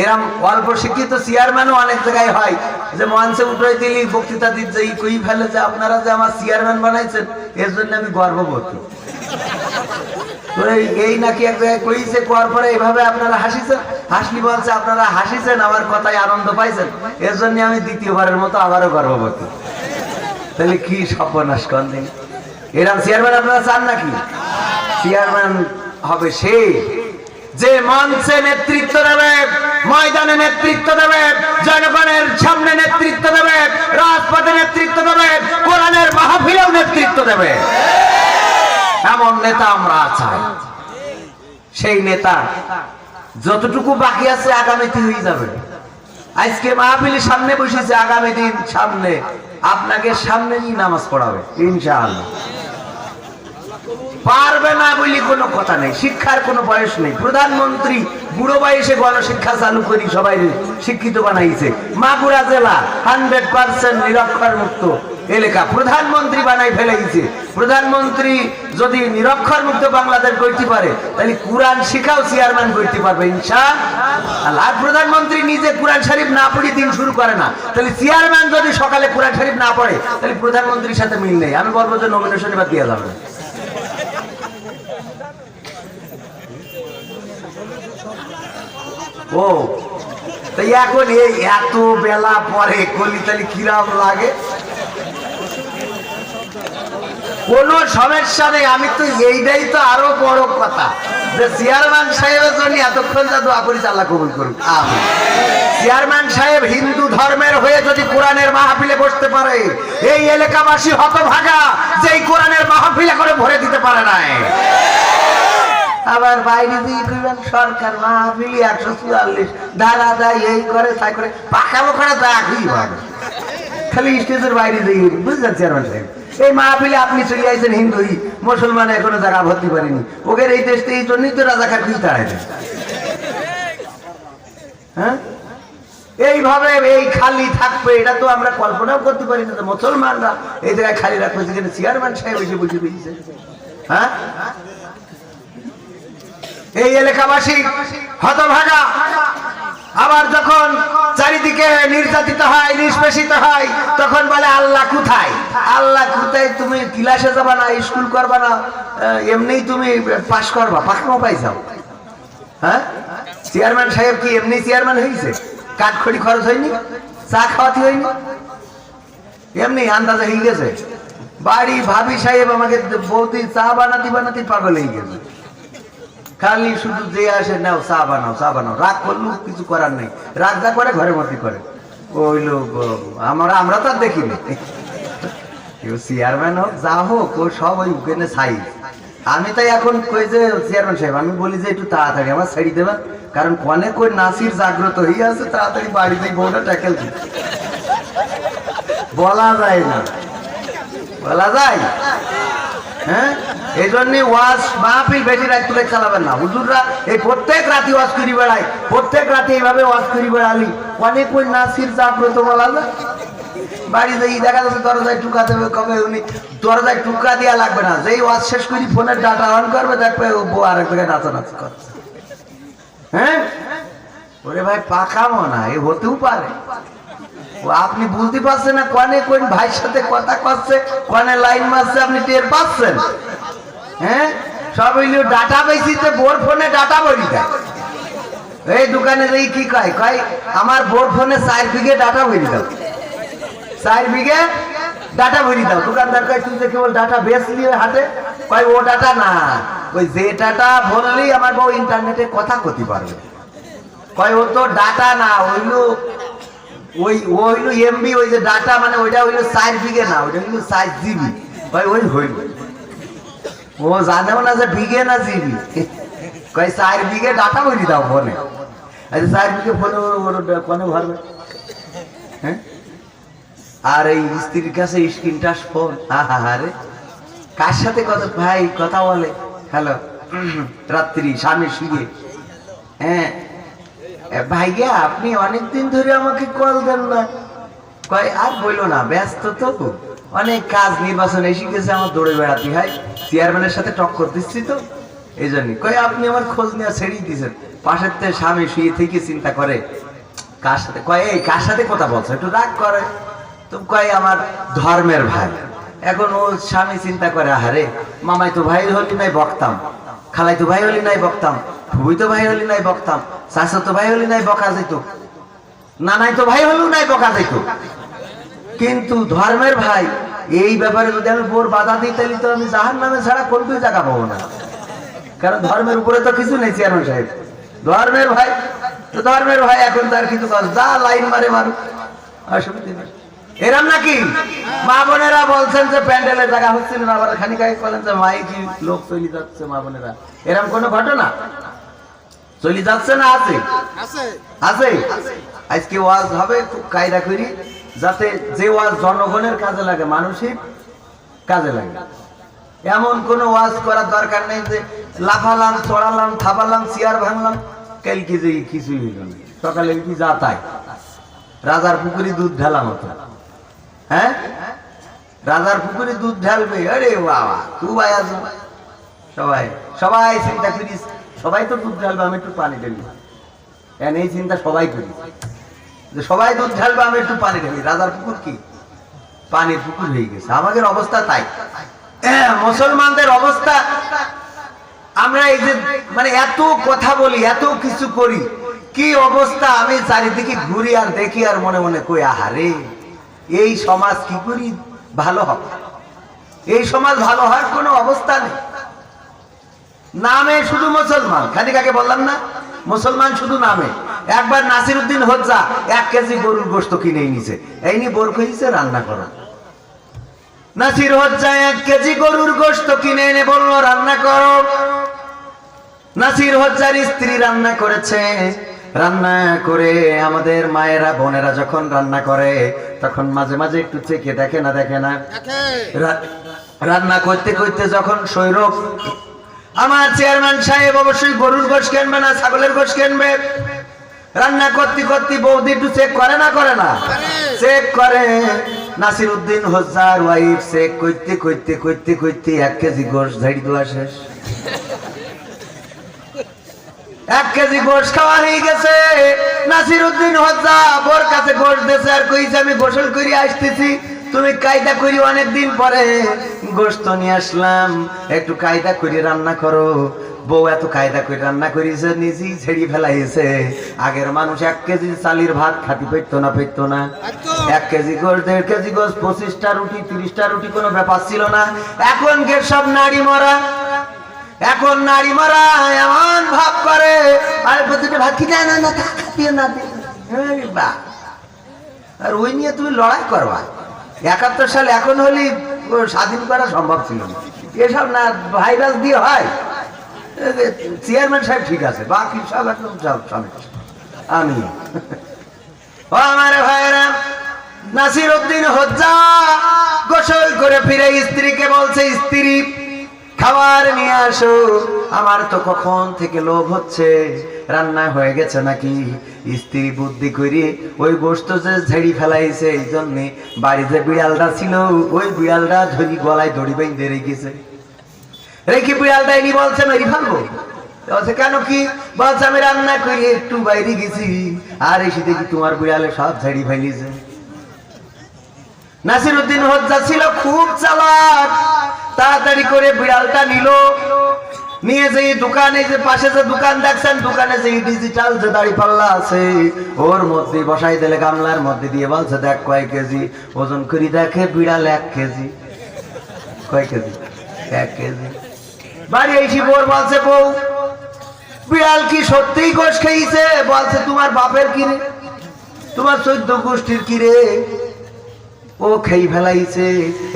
এরম অল্প শিক্ষিত চেয়ারম্যানও অনেক জায়গায় হয় যে মঞ্চে উঠে দিলি বক্তৃতা দিতে কই ফেলে যে আপনারা যে আমার চেয়ারম্যান বানাইছেন এর জন্য আমি গর্ববোধ করি। তো এই নাকি এক জায়গায় কইছে, কোয়ার পরে এইভাবে আপনারা হাসিছেন, হাসলি বলছে আপনারা হাসিছেন, আমার কথায় আনন্দ পাইছেন, এর জন্য আমি দ্বিতীয়বারের মতো আবারও গর্ববোধ করি। তাহলে কি সর্বনাশ করেন, এরকম চেয়ারম্যান আপনারা চান নাকি? চেয়ারম্যান হবে সে যে মঞ্চে নেতৃত্ব দেবে, ময়দানে নেতৃত্ব দেবে, জনগণের সামনে নেতৃত্ব দেবে, রাজপথে নেতৃত্ব দেবে, কোরআনের মাহফিলেও নেতৃত্ব দেবে, এমন নেতা আমরা চাই। সেই নেতা যতটুকু বাকি আছে আগামীতে হয়ে যাবে। আজকে মাহফিলের সামনে বসেছে, আগামী দিন সামনে আপনাকে সামনে নিয়ে নামাজ পড়াবে ইনশাআল্লাহ। পারবে না বলি কোনো কথা নেই, শিক্ষার কোনো বয়স নেই। প্রধানমন্ত্রী বুড়ো বয়সে গণশিক্ষা চালু করি সবাই শিক্ষিত বানাইছে। মাগুরা জেলা 100% নিরক্ষর মুক্ত, এলাকা প্রধানমন্ত্রী বানাই ফেলেছে। প্রধানমন্ত্রী যদি নিরক্ষর মুক্ত বাংলাদেশ করতে পারে তাহলে কোরআন শিখাও চেয়ারম্যান করতে পারবে ইনশাআল্লাহ। আর প্রধানমন্ত্রী নিজে কোরআন শরীফ না পড়ে দিন শুরু করে না, তাহলে চেয়ারম্যান যদি সকালে কোরআন শরীফ না পড়ে তাহলে প্রধানমন্ত্রীর সাথে মিল নেই। আমি বলবো যে নমিনেশন এবার দেওয়া যাবে। ও তাই এখন এই এত বেলা পরে কলি তাহলে কিরাম লাগে? কোন সমস্যা নেই। আমি তো এইটাই তো আরো বড় কথা যে চেয়ারম্যান সাহেবের জন্য এতক্ষণ যা দোয়া করি আল্লাহ কবুল করুন। আমিন। চেয়ারম্যান সাহেব হিন্দু ধর্মের হয়ে যদি কোরআনের মাহফিলে বসতে পারে, এই এলাকাবাসী হতভাগা যেই কোরআনের মাহফিলে করে ভরে দিতে পারে নাই। আবার বাইরে দিয়ে কইবেন সরকার মাহফিলি 144 ধারা দেয়, এই করে তাই করে পাকাবো করে দেখি ভাবে খালি স্টেজের বাইরে দিয়ে বুঝলেন চেয়ারম্যান সাহেব। এই মাহফিলে আপনি চলে আইছেন হিন্দুই, মুসলমান এখনো জায়গা ভর্তি পারেনি। ওদের এই দেশে এই জন্যই তো রাজাকার খুঁজে তাড়াই দেয়। হ্যাঁ, এইভাবে এই খালি থাকবে এটা তো আমরা কল্পনাও করতে পারি না। মুসলমানরা এই জায়গায় খালি রাখবে, যেখানে চেয়ারম্যান সাহেব এসে বুঝে পেয়েছে। হ্যাঁ, এই এলাকাবাসী হতভাগা। আবার যখন চারিদিকে নির্যাতিত হয়, নিষ্পেষিত হয়, তখন বলে আল্লাহ কোথায়? আল্লাহ কোথায়? তুমি ক্লাসে যাবা না, স্কুল করবা না, এমনি তুমি পাশ করবা, পাকমা পাইছাও। হ্যাঁ, চেয়ারম্যান সাহেব কি এমনি চেয়ারম্যান হয়েছে? কাঠখড়ি খরচ হয়নি, চা খাওয়াতে হয়নি, এমনি আন্দাজে হয়ে গেছে। বাড়ি ভাবি সাহেব আমাকে বৌদি চা বানাতে বানাতে পাগল হয়ে গেছে। খালি শুধু যে আসে নাও চা বানাও, চা বানাও। রাগ করলু কিছু করার নেই, রাগ যা করে ঘরের মধ্যে করে। ওই লোক আমরা তো আর দেখিনি। কেউ চেয়ারম্যান হোক যা হোক, ও সব ওই ওখানে ছাই। আমি তাই এখন কই যে চেয়ারম্যান সাহেব আমি বলি যে একটু তাড়াতাড়ি আমার ছেড়ে দেবেন, কারণ কনে কই নাসির জাগ্রত হয়ে আছে, তাড়াতাড়ি বাড়িতে বউটা ট্যাকেল দিই। বলা যায় না, বলা যায়। হ্যাঁ, এই জন্য ওয়াজ মাহফিল বেশি রাত তুলে চালাবেন না। হুজুররা এই প্রত্যেক রাতে ওয়াজ করি বেড়ায়, প্রত্যেক রাতে এইভাবে ওয়াজ করি বেড়ালি অনেক ওই নাসির জাগ্রত বলা যায়। বাড়িতে দেখা যাচ্ছে দরজায় টুকা দেবে, কবে উনি দরজায় টুকা দেওয়া লাগবে না, যেই ওয়াজ শেষ করি ফোনের ডাটা অন করবে, দেখবে ও বউ আরেক জায়গায় নাচানাচি করছে। হ্যাঁ, ওরে ভাই পাকামো না, এ হতেও পারে। আপনি বুঝতে পারছেন না কনে কোন ভাইয়ের সাথে কথা করছে, কনে লাইন মারছে, আপনি টের পাচ্ছেন? হ্যাঁ, সব হইল ডাটা বেশিতে বোর ফোনে ডাটা ভরি দেয়। এই দোকানে যাই কি কয়, কয় আমার বোর ফোনে 4 বিঘে ডাটা ভরি দাও, 4 বিঘে ডাটা ভরি দাও। দোকানদার কয় তুই যে কেবল ডাটা বেচলি হাটে, কয় ও ডাটা না, ওই যে ডাটা বললেই আমার বউ ইন্টারনেটে কথা করতে পারবে। কয় ও তো ডাটা না, হইলো ওই ও হইলো এমবি, ওই যে ডাটা মানে ওইটা হইলো 4 বিঘে না, ওইটা হইলো 4 জিবি। কয় ওই হইল, ও জানেও না যে বিঘে না জিবি। কয় 4 বিঘে ডাটা ভরি দাও ফোনে। আচ্ছা 4 বিঘে ফোনে কোনে ভরবে? হ্যাঁ, আর এই স্ত্রীর কাছে স্ক্রিন টাচ ফোন, আহারে কার সাথে কথা ভাই কথা বলে, হ্যালো রাত্রি স্বামী শুয়ে। হ্যাঁ ভাইয়া আপনি অনেকদিন ধরে আমাকে কল দেন না। কয় আর বইলো না, ব্যস্ত তো অনেক কাজ, নির্বাচন এসে গেছে, আমার দৌড়ে বেড়াতে হয়, চেয়ারম্যানের সাথে টক্কর দিচ্ছি তো এই জন্য। কয় আপনি আমার খোঁজ নেওয়া ছেড়েই দিয়েছেন। পাশের থেকে স্বামী শুয়ে থেকে চিন্তা করে কার সাথে, কয় এই কার সাথে কথা বলছো, একটু রাগ করে তো। কয় আমার ধর্মের ভাই। এখন ও স্বামী চিন্তা করে আহারে মামাই তো ভাই হলি নাই বকতাম, খালাই তো ভাই হলি নাই বকতাম, ফুবুই তো ভাই হলি নাই বকতাম, চাচা তো ভাই হলি নাই বকা যেত, নানাই তো ভাই হলেও নাই বকা যেত। কিন্তু ধর্মের ভাই এই ব্যাপারে যদি আমি বোর বাধা দিই তাহলে তো আমি জাহান্নামে ছাড়া কোন তুই জায়গা পাবো না, কারণ ধর্মের উপরে তো কিছু নেই। চেয়ারম্যান সাহেব ধর্মের ভাই, তো ধর্মের ভাই এখন তার কিছু যা লাইন মারে মারুক, অসুবিধা নেই। এরম নাকি মা বোনেরা বলছেন যে প্যান্ডেলের জায়গা হচ্ছে না, আবার খানিক আগে বলেন যে মাইকি লোক চলে যাচ্ছে। মা বোনেরা এরম কোনো ঘটনা চলে যাচ্ছে না? আছে, আছে। আজকে ওয়াজ হবে খুব কায়দা করি, যাতে যে ওয়াজ জনগণের কাজে লাগে, মানসিক কাজে লাগে। এমন কোন ওয়াজ করার দরকার নেই যে লাফালাম, চড়ালাম, থাপালাম, চেয়ার ভাঙলাম, কালকে যে কিছুই হইল না, সকালে কি যা তাই রাজার পুকুরি দুধ ঢালাম হতো। হ্যাঁ, রাজার পুকুরে দুধ ঢালবে, আরে বাবা খুব আয়াস। সবাই সবাই চিন্তা করিস, সবাই তো দুধ ঢালবে, আমি একটু পানি ঢালি। এই চিন্তা সবাই করি যে সবাই দুধ ঢালবে, আমি একটু পানি ঢালি। রাজার পুকুর কি পানির পুকুর হয়ে গেছে। আমাদের অবস্থা তাই, মুসলমানদের অবস্থা। আমরা এই যে মানে এত কথা বলি, এত কিছু করি, কি অবস্থা। আমি চারিদিকে ঘুরি আর দেখি আর মনে মনে কই, আহারে এই সমাজ কি করি ভালো হবে? এই সমাজ ভালো হওয়ার কোনো অবস্থা নেই। নামে শুধু মুসলমান, খানিক আগে বললাম না, মুসলমান শুধু নামে। একবার নাসিরউদ্দিন হোজ্জা 1 কেজি গরুর গোশত কিনে নিছে, এই নি বোর কইছে রান্না করো। নাসির হোজ্জা 1 কেজি গরুর গোশত কিনে এনে বলল রান্না করো। নাসির হোজ্জার স্ত্রী রান্না করেছে। রান্না করে আমাদের মায়েরা বোনেরা যখন রান্না করে তখন মাঝে মাঝে একটু চেখে দেখে না, দেখে না। রান্না করতে করতে যখন সৈরব, আমার চেয়ারম্যান সাহেব অবশ্যই গরুর গোশ কিনবে না, ছাগলের গোশ কিনবে। রান্না করতে করতে বৌদি একটু চেক করে না, করে না, চেক করে। নাসিরউদ্দিন হোজ্জার ওয়াইফ চেক করতে করতে করতে করতে 1 কেজি গোশ ঝাড়ি দেওয়া শেষ। 1 কেজি গোশ খাওয়া হয়ে গেছে। নাসিরউদ্দিন হোজ্জা বোর কাছে গোশ দিয়েছে আর কইছে আমি গোসল করে আসতেছি, তুমি কায়দা করি, অনেকদিন পরে গোশত নিয়ে আসলাম, একটু কায়দা করে রান্না করো। বউ এত কায়দা করে রান্না করেছে, নিজেই ছেড়ে ফেলাইছে। আগের মানুষ 1 কেজি চালের ভাত খাতি পেতো না, পেতো না। 1 কেজি গোশ, 1.5 কেজি গোশ, 25টা রুটি, 30টা রুটি কোনো ব্যাপার ছিল না। এখন কে সব নারী মরা, এখন নারী মরা এমন ভাব করে, আর প্রতিটা ভাত কি না না না খাতিও না। আর ওই নিয়ে তুমি লড়াই করবা। 71 সাল এখন হলি স্বাধীন করা সম্ভব ছিল না। এসব না ভাইরাস দিয়ে হয়। চেয়ারম্যান সাহেব ঠিক আছে, বাকি সব একদম আমি। ও আমার ভাইরা, নাসিরউদ্দিন হোজ্জা গোসল করে ফিরে স্ত্রীকে বলছে, স্ত্রী খাবার নিয়ে আসো। আমার তো কখন থেকে লোভ হচ্ছে, রান্না হয়ে গেছে নাকি। স্ত্রী বুদ্ধি করে ওই গোশত যে ঝেড়ি ফেলাইছে, এই জন্য বাড়ি যে বিড়ালটা ছিল ওই বিড়ালটা ধরি গলায় দড়ি বেঁধে রেখেছে। রেখে বিড়ালটা এনি বলছে মেরি ফেলবো। বলছে কেন কি? বলছে আমি রান্না করি একটু বাইরে গেছি আর এসে দেখি তোমার বিড়ালে সব ঝেড়ি ফেলিছে। নাসিরউদ্দিন হোজ্জা ছিল খুব চালাক, তাড়াতাড়ি করে বিড়ালটা নিল, নিয়ে যে দোকানে, যে পাশে যে দোকান দেখছেন, দোকানে যে ডিজিটাল যে দাঁড়িপাল্লা আছে ওর মধ্যে বসাই দিলে, গামলার মধ্যে দিয়ে বলছে দেখ কয় কেজি। ওজন করি দেখে বিড়াল 1 কেজি। কয় কেজি? 1 কেজি। বাড়ি এসে বোর বলছে, বউ বিড়াল কি সত্যিই গোশ খেয়েছে? বলছে তোমার বাপের কিরে, তোমার 14 গোষ্ঠীর কিরে, ও খেয়ে ফেলাইছে,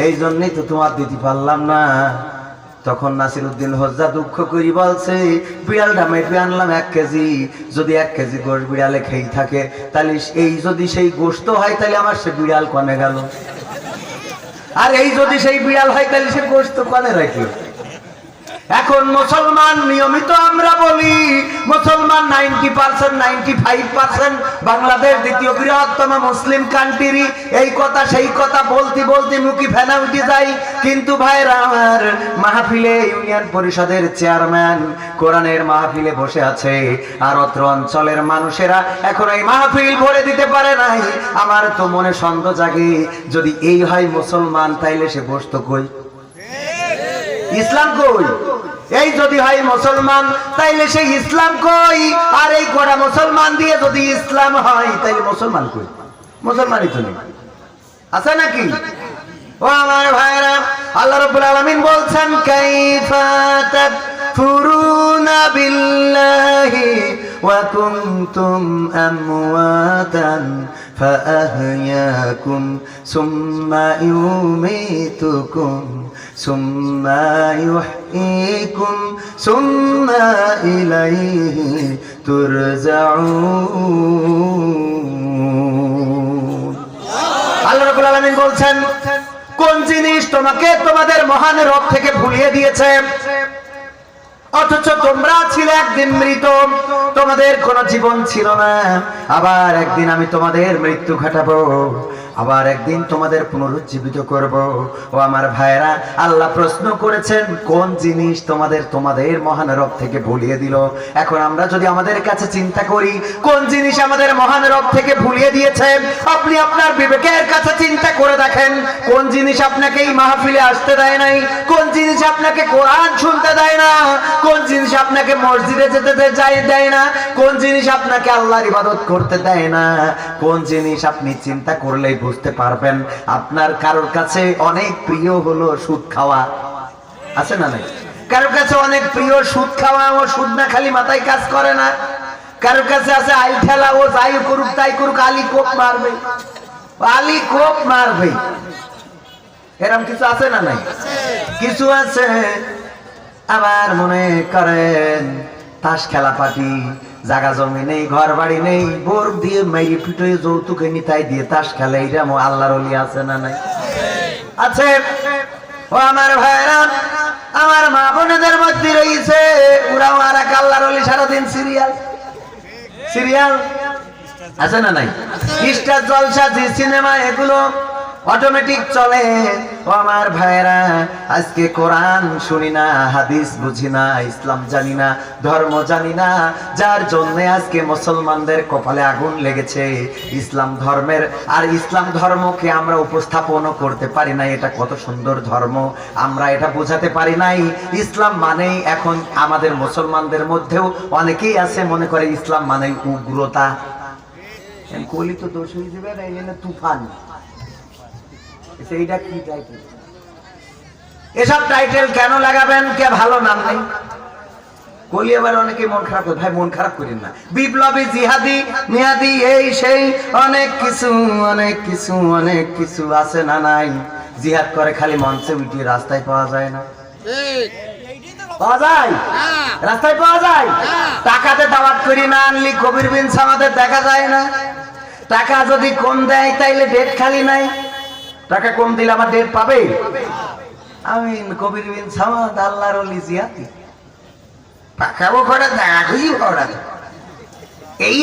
এই জন্যই তো তোমার দিতে পারলাম না। তখন নাসিরউদ্দিন হোজ্জা দুঃখ করি বলছে, বিড়ালটা মেপে আনলাম 1 কেজি, যদি 1 কেজি গোশ বিড়ালে খেয়ে থাকে তাহলে এই যদি সেই গোশত হয় তাহলে আমার সে বিড়াল কমে গেল, আর এই যদি সেই বিড়াল হয় তাহলে সে গোশত কমে রাখলো। এখন মুসলমান নিয়মিত আমরা বলি, মুসলমান 90%, 95% বাংলাদেশ দ্বিতীয় বৃহত্তম মুসলিম কান্ট্রি। এই কথা সেই কথা বলতে বলতে মুখি ফেনা উঠে যায়। কিন্তু ভাইরা আমার, মাহফিলে ইউনিয়ন পরিষদের চেয়ারম্যান কোরআনের মাহফিলে বসে আছে, আর অত্র অঞ্চলের মানুষেরা এখন এই মাহফিল ভরে দিতে পারে নাই। আমার তো মনে সন্দেহ জাগে, যদি এই হয় মুসলমান তাইলে সে বসতো কই? ইসলাম কই? এই যদি হয় মুসলমান তাইলে সেই ইসলাম কই? আর এই গোটা মুসলমান দিয়ে যদি ইসলাম হয় তাইলে মুসলমান কই? মুসলমানই তো নেই, আছে নাকি? ও আমার ভাইরা, আল্লাহ রাব্বুল আলামিন বলছেন, কাইফা তাকফুরুনা বিল্লাহি ওয়া কুনতুম আমওয়াতান ফাআহইয়াকুম সুম্মা ইউমীতুকুম সুম্মা ইউহয়িকুম সুম্মা ইলাইহি তুরজাউন। আল্লাহ রাব্বুল আলামিন বলছেন, কোন জিনিস তোমাকে তোমাদের মহান রব থেকে ভুলিয়ে দিয়েছে, অথচ তোমরা ছিলে একদিন মৃত, তোমাদের কোনো জীবন ছিল না, আবার একদিন আমি তোমাদের মৃত্যু ঘটাবো। আবার একদিন তোমাদের পুনরুজ্জীবিত করব। ও আমার ভাইরা, আল্লাহ প্রশ্ন করেছেন কোন জিনিস তোমাদের মহান রব থেকে ভুলিয়ে দিল। এখন আমরা যদি আমাদের কাছে চিন্তা করি কোন জিনিস আমাদের মহান রব থেকে ভুলিয়ে দিয়েছে, আপনি আপনার বিবেকের কাছে চিন্তা করে দেখেন কোন জিনিস আপনাকে এই মাহফিলে আসতে দেয় নাই, কোন জিনিস আপনাকে কোরআন শুনতে দেয় না, কোন জিনিস আপনাকে মসজিদে যেতে দেয় না, কোন জিনিস আপনাকে আল্লাহর ইবাদত করতে দেয় না, কোন জিনিস আপনি চিন্তা করলেই বুঝতে পারবেন আপনার কারোর কাছে অনেক প্রিয় হলো সুদ খাওয়া। আছে না নাই? কারোর কাছে অনেক প্রিয় সুদ খাওয়া। ও সুদ না খালি মাথায় কাজ করে না। কারোর কাছে আছে আইল ঠেলা। ও যাই করুক তাই করুক, আলী কোপ মারবে, আলী কোপ মারবে। এরকম কিছু আছে না নাই? কিছু আছে। আবার মনে করেন তাস খেলা পার্টি, জায়গা জমি নেই, ঘর বাড়ি নেই, বোর দিয়ে মেরি পিঠে যৌতুকে নিতাই দিয়ে তাস খেলে। এইরকম আল্লাহর ওলি আছে না নাই? আছে। ও আমার ভাইরা, আমার মা বোনেদের মধ্যে রয়েছে ওরাও আর এক আল্লাহর ওলি, সারাদিন সিরিয়াল সিরিয়াল। আছে না নাই? স্টার জলসা, জি সিনেমা, এগুলো অটোমেটিক চলে। ও আমার ভাইরা, আজকে কোরআন শুনি না, হাদিস বুঝি না, ইসলাম জানি না, ধর্ম জানি না, যার জন্য আজকে মুসলমানদের কপালে আগুন লেগেছে। ইসলাম ধর্মের আর ইসলাম ধর্মকে আমরা উপস্থাপন করতে পারি নাই। এটা কত সুন্দর ধর্ম, আমরা এটা বোঝাতে পারি নাই। ইসলাম মানেই এখন আমাদের মুসলমানদের মধ্যেও অনেকেই আছে মনে করে ইসলাম মানেই উগ্রতা। কলি তো দোষ হয়ে যাবে না, এই তুফান। এইটা কি টাইটেল? এসব টাইটেল কেন লাগাবেন? কে ভালো নাম নেই। কলি আবার অনেকে মন খারাপ করে। ভাই মন খারাপ করেন না। বিপ্লবী, জিহাদি, মিয়াদি, এই সেই অনেক কিছু অনেক কিছু অনেক কিছু আছে না নাই? জিহাদ করে খালি মঞ্চে উঠিয়ে, রাস্তায় পাওয়া যায় না? পাওয়া যায়? রাস্তায় পাওয়া যায়? টাকাতে দাওয়াত করি না আনলি কবির বিন সামাদের দেখা যায় না? টাকা যদি কম দেয় তাইলে ডেট খালি নাই। টাকা কম দিলে আমার ডেট পাবে? আমি কবির বিন সামাদ আল্লাহর ওলি জিয়াতি টাকাও করে দেখাই ওরা। এই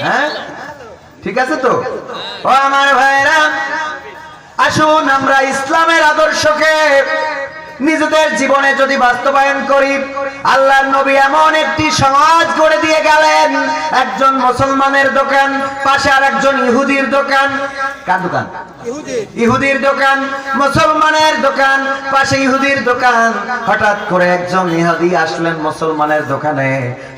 হ্যাঁ, ঠিক আছে তো? ও আমার ভাইরা, আসুন আমরা ইসলামের আদর্শকে নিজেদের জীবনে যদি বাস্তবায়ন করি। আল্লাহর নবী এমন একটি সমাজ করে দিয়ে গেলেন, একজন মুসলমানের দোকান, পাশে আর একজন ইহুদির দোকান। কার দোকান? ইহুদির দোকান। মুসলমানের দোকান, পাশে ইহুদির দোকান। হঠাৎ করে একজন ইহুদি আসলেন মুসলমানের দোকানে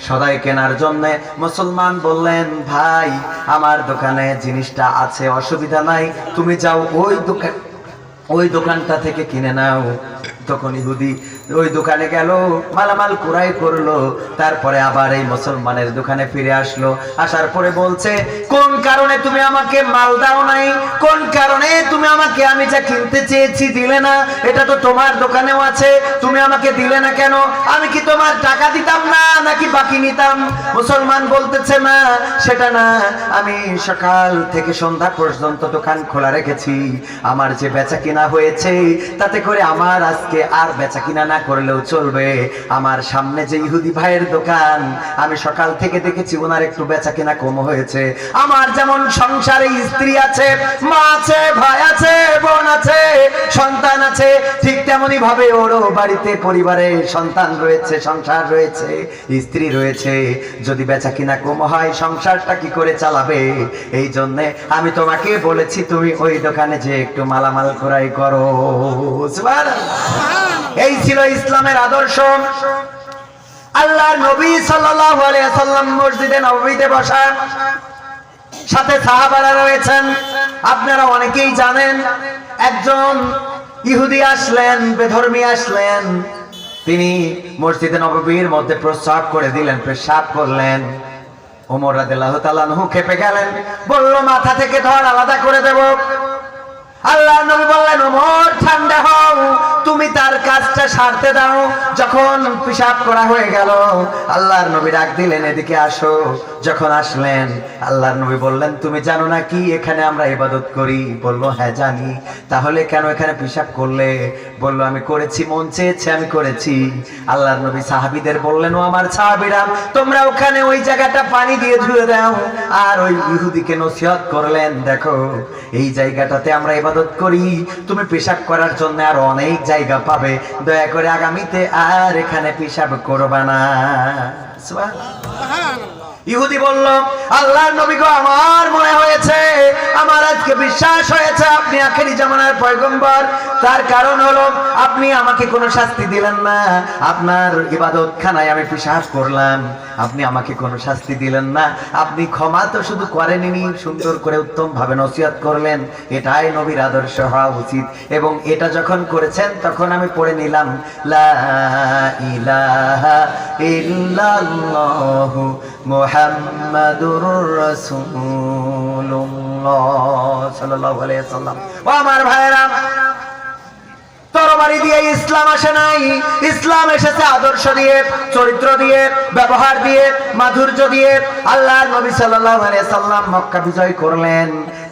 সদাই কেনার জন্য। মুসলমান বললেন, ভাই আমার দোকানে জিনিসটা আছে, অসুবিধা নাই, তুমি যাও ওই দোকানটা থেকে কিনে নাও। তখন ইহুদি ওই দোকানে গেল, মালামাল কুড়াই করলো, তারপরে আবার এই মুসলমানের দোকানে ফিরে আসলো। আসার পরে বলছে, কোন কারণে তুমি আমাকে মাল দাও নাই? কোন কারণে তুমি আমাকে আমি যা কিনতে চেয়েছি দিলে না? এটা তো তোমার দোকানেও আছে, তুমি আমাকে দিলে না কেন? আমি কি তোমার টাকা দিতাম না নাকি বাকি নিতাম? মুসলমান বলতেছে, না সেটা না, আমি সকাল থেকে সন্ধ্যা পর্যন্ত দোকান খোলা রেখেছি, আমার যে বেচা কিনা হয়েছে তাতে করে আমার আজকে আর বেচা কিনা না করলেও চলবে। আমার সামনে যে ইহুদি ভাইয়ের দোকান, আমি সকাল থেকে দেখেছি ওনার একটু বেচা কিনা কম হয়েছে। আমার যেমন সংসারে স্ত্রী আছে, মা আছে, ভাই আছে, বোন আছে, সন্তান আছে, ঠিক তেমনি ভাবে ওরও বাড়িতে পরিবারে সন্তান রয়েছে, সংসার রয়েছে, স্ত্রী রয়েছে। যদি বেচা কিনা কম হয় সংসারটা কি করে চালাবে? এই জন্য আমি তোমাকে বলেছি তুমি ওই দোকানে যে একটু মালামাল ক্রয় করো। এই ছিল ইসলামের আদর্শ। আল্লাহর নবী সাল্লাল্লাহু আলাইহি ওয়াসাল্লাম মসজিদে নববীতে বসা, সাথে সাহাবারা রয়েছেন। আপনারা অনেকেই জানেন, একজন ইহুদি আসলেন, বেধর্মী আসলেন, তিনি মসজিদে নববীর মধ্যে প্রস্রাব করে দিলেন, পেশাব করলেন। ওমর রাদিয়াল্লাহু তাআলা আনহু খেপে গেলেন, বলল মাথা থেকে ধর আলাদা করে দেব। আল্লাহর নবী বললেন, ওমর ঠান্ডা হও, তুমি তার কাজটা সারতে দাও। যখন পেশাব করা হয়ে গেল, আল্লাহর নবী ডাক দিলেন, এদিকে আসো। যখন আসলেন, আল্লাহর নবী বললেন, তুমি জানো না কি এখানে আমরা ইবাদত করি? বলল, হ্যাঁ জানি। তাহলে কেন এখানে পেশাব করলে? বলল, আমি করেছি, মন চেয়েছে আমি করেছি। আল্লাহর নবী সাহাবীদের বললেন, ও আমার সাহাবীরা, তোমরা ওখানে ওই জায়গাটা পানি দিয়ে ধুয়ে দাও। আর ওই ইহুদিকে নসিহত করলেন, দেখো এই জায়গাটাতে আমরা ইবাদত করি, তুমি পেশাব করার জন্য আর অনেক জায়গা পাবে, দয়া করে আগামীতে আর এখানে পেশাব করবা না। সুবহানাল্লাহ। ইহুদি বলল, আল্লাহর নবী গো, আমার মনে হয়েছে, আমার আজকে বিশ্বাস হয়েছে আপনি আখেরি জামানার পয়গম্বর। তার কারণ হলো আপনি আমাকে কোনো শাস্তি দিলেন না। আপনার ইবাদতখানায় আমি পেশাব করলাম, আপনি আমাকে কোনো শাস্তি দিলেন না। আপনি ক্ষমা তো শুধু করেননি, সুন্দর করে উত্তম ভাবে নসিহত করলেন। এটাই নবীর আদর্শ হওয়া উচিত। এবং এটা যখন করেছেন তখন আমি পড়ে নিলাম, লা ইলাহা ইল্লাল্লাহু মুহাম্মাদুর রাসূলুল্লাহ সাল্লাল্লাহু আলাইহি ওয়াসাল্লাম। ও আমার ভাইরা, তরবারি দিয়ে ইসলাম আসে নাই, ইসলাম এসেছে আদর্শ দিয়ে, চরিত্র দিয়ে, ব্যবহার দিয়ে, মাধুর্য দিয়ে। আল্লাহর নবী সাল্লাল্লাহু আলাইহি সাল্লাম মক্কা বিজয় করলেন।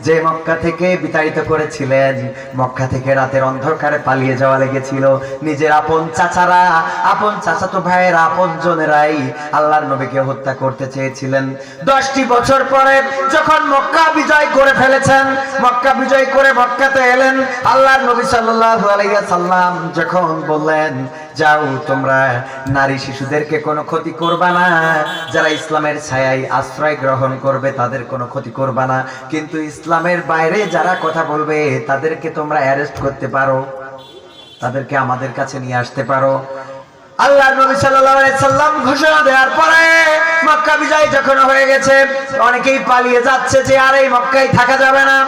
যে মক্কা থেকে বিতাড়িত করেছিলেন, মক্কা থেকে রাতের অন্ধকারে পালিয়ে যাওয়া লেগেছিল। নিজের আপন চাচারা, আপন চাচাতো ভাইয়ের আপন জনেরাই আল্লাহর নবীকে হত্যা করতে চেয়েছিলেন। 10টি বছর পরে যখন মক্কা বিজয় করে ফেলেছেন, মক্কা বিজয় করে মক্কাতে এলেন, আল্লাহর নবী সাল্লাল্লাহু আলাইহি সাল্লাম যখন বললেন, যাও তোমরা নারী শিশুদেরকে কোনো ক্ষতি করবা না, যারা ইসলামের ছায়ায় আশ্রয় গ্রহণ করবে তাদের কোনো ক্ষতি করবা না, কিন্তু ইসলামের বাইরে যারা কথা বলবে তাদেরকে তোমরা অ্যারেস্ট করতে পারো, তাদেরকে আমাদের কাছে নিয়ে আসতে পারো। আল্লাহর নবী সাল্লাল্লাহু আলাইহি সাল্লাম ঘোষণা দেওয়ার পরে মক্কা বিজয় যখন হয়ে গেছে, অনেকেই পালিয়ে যাচ্ছে যে আর এই মক্কায় থাকা যাবে না।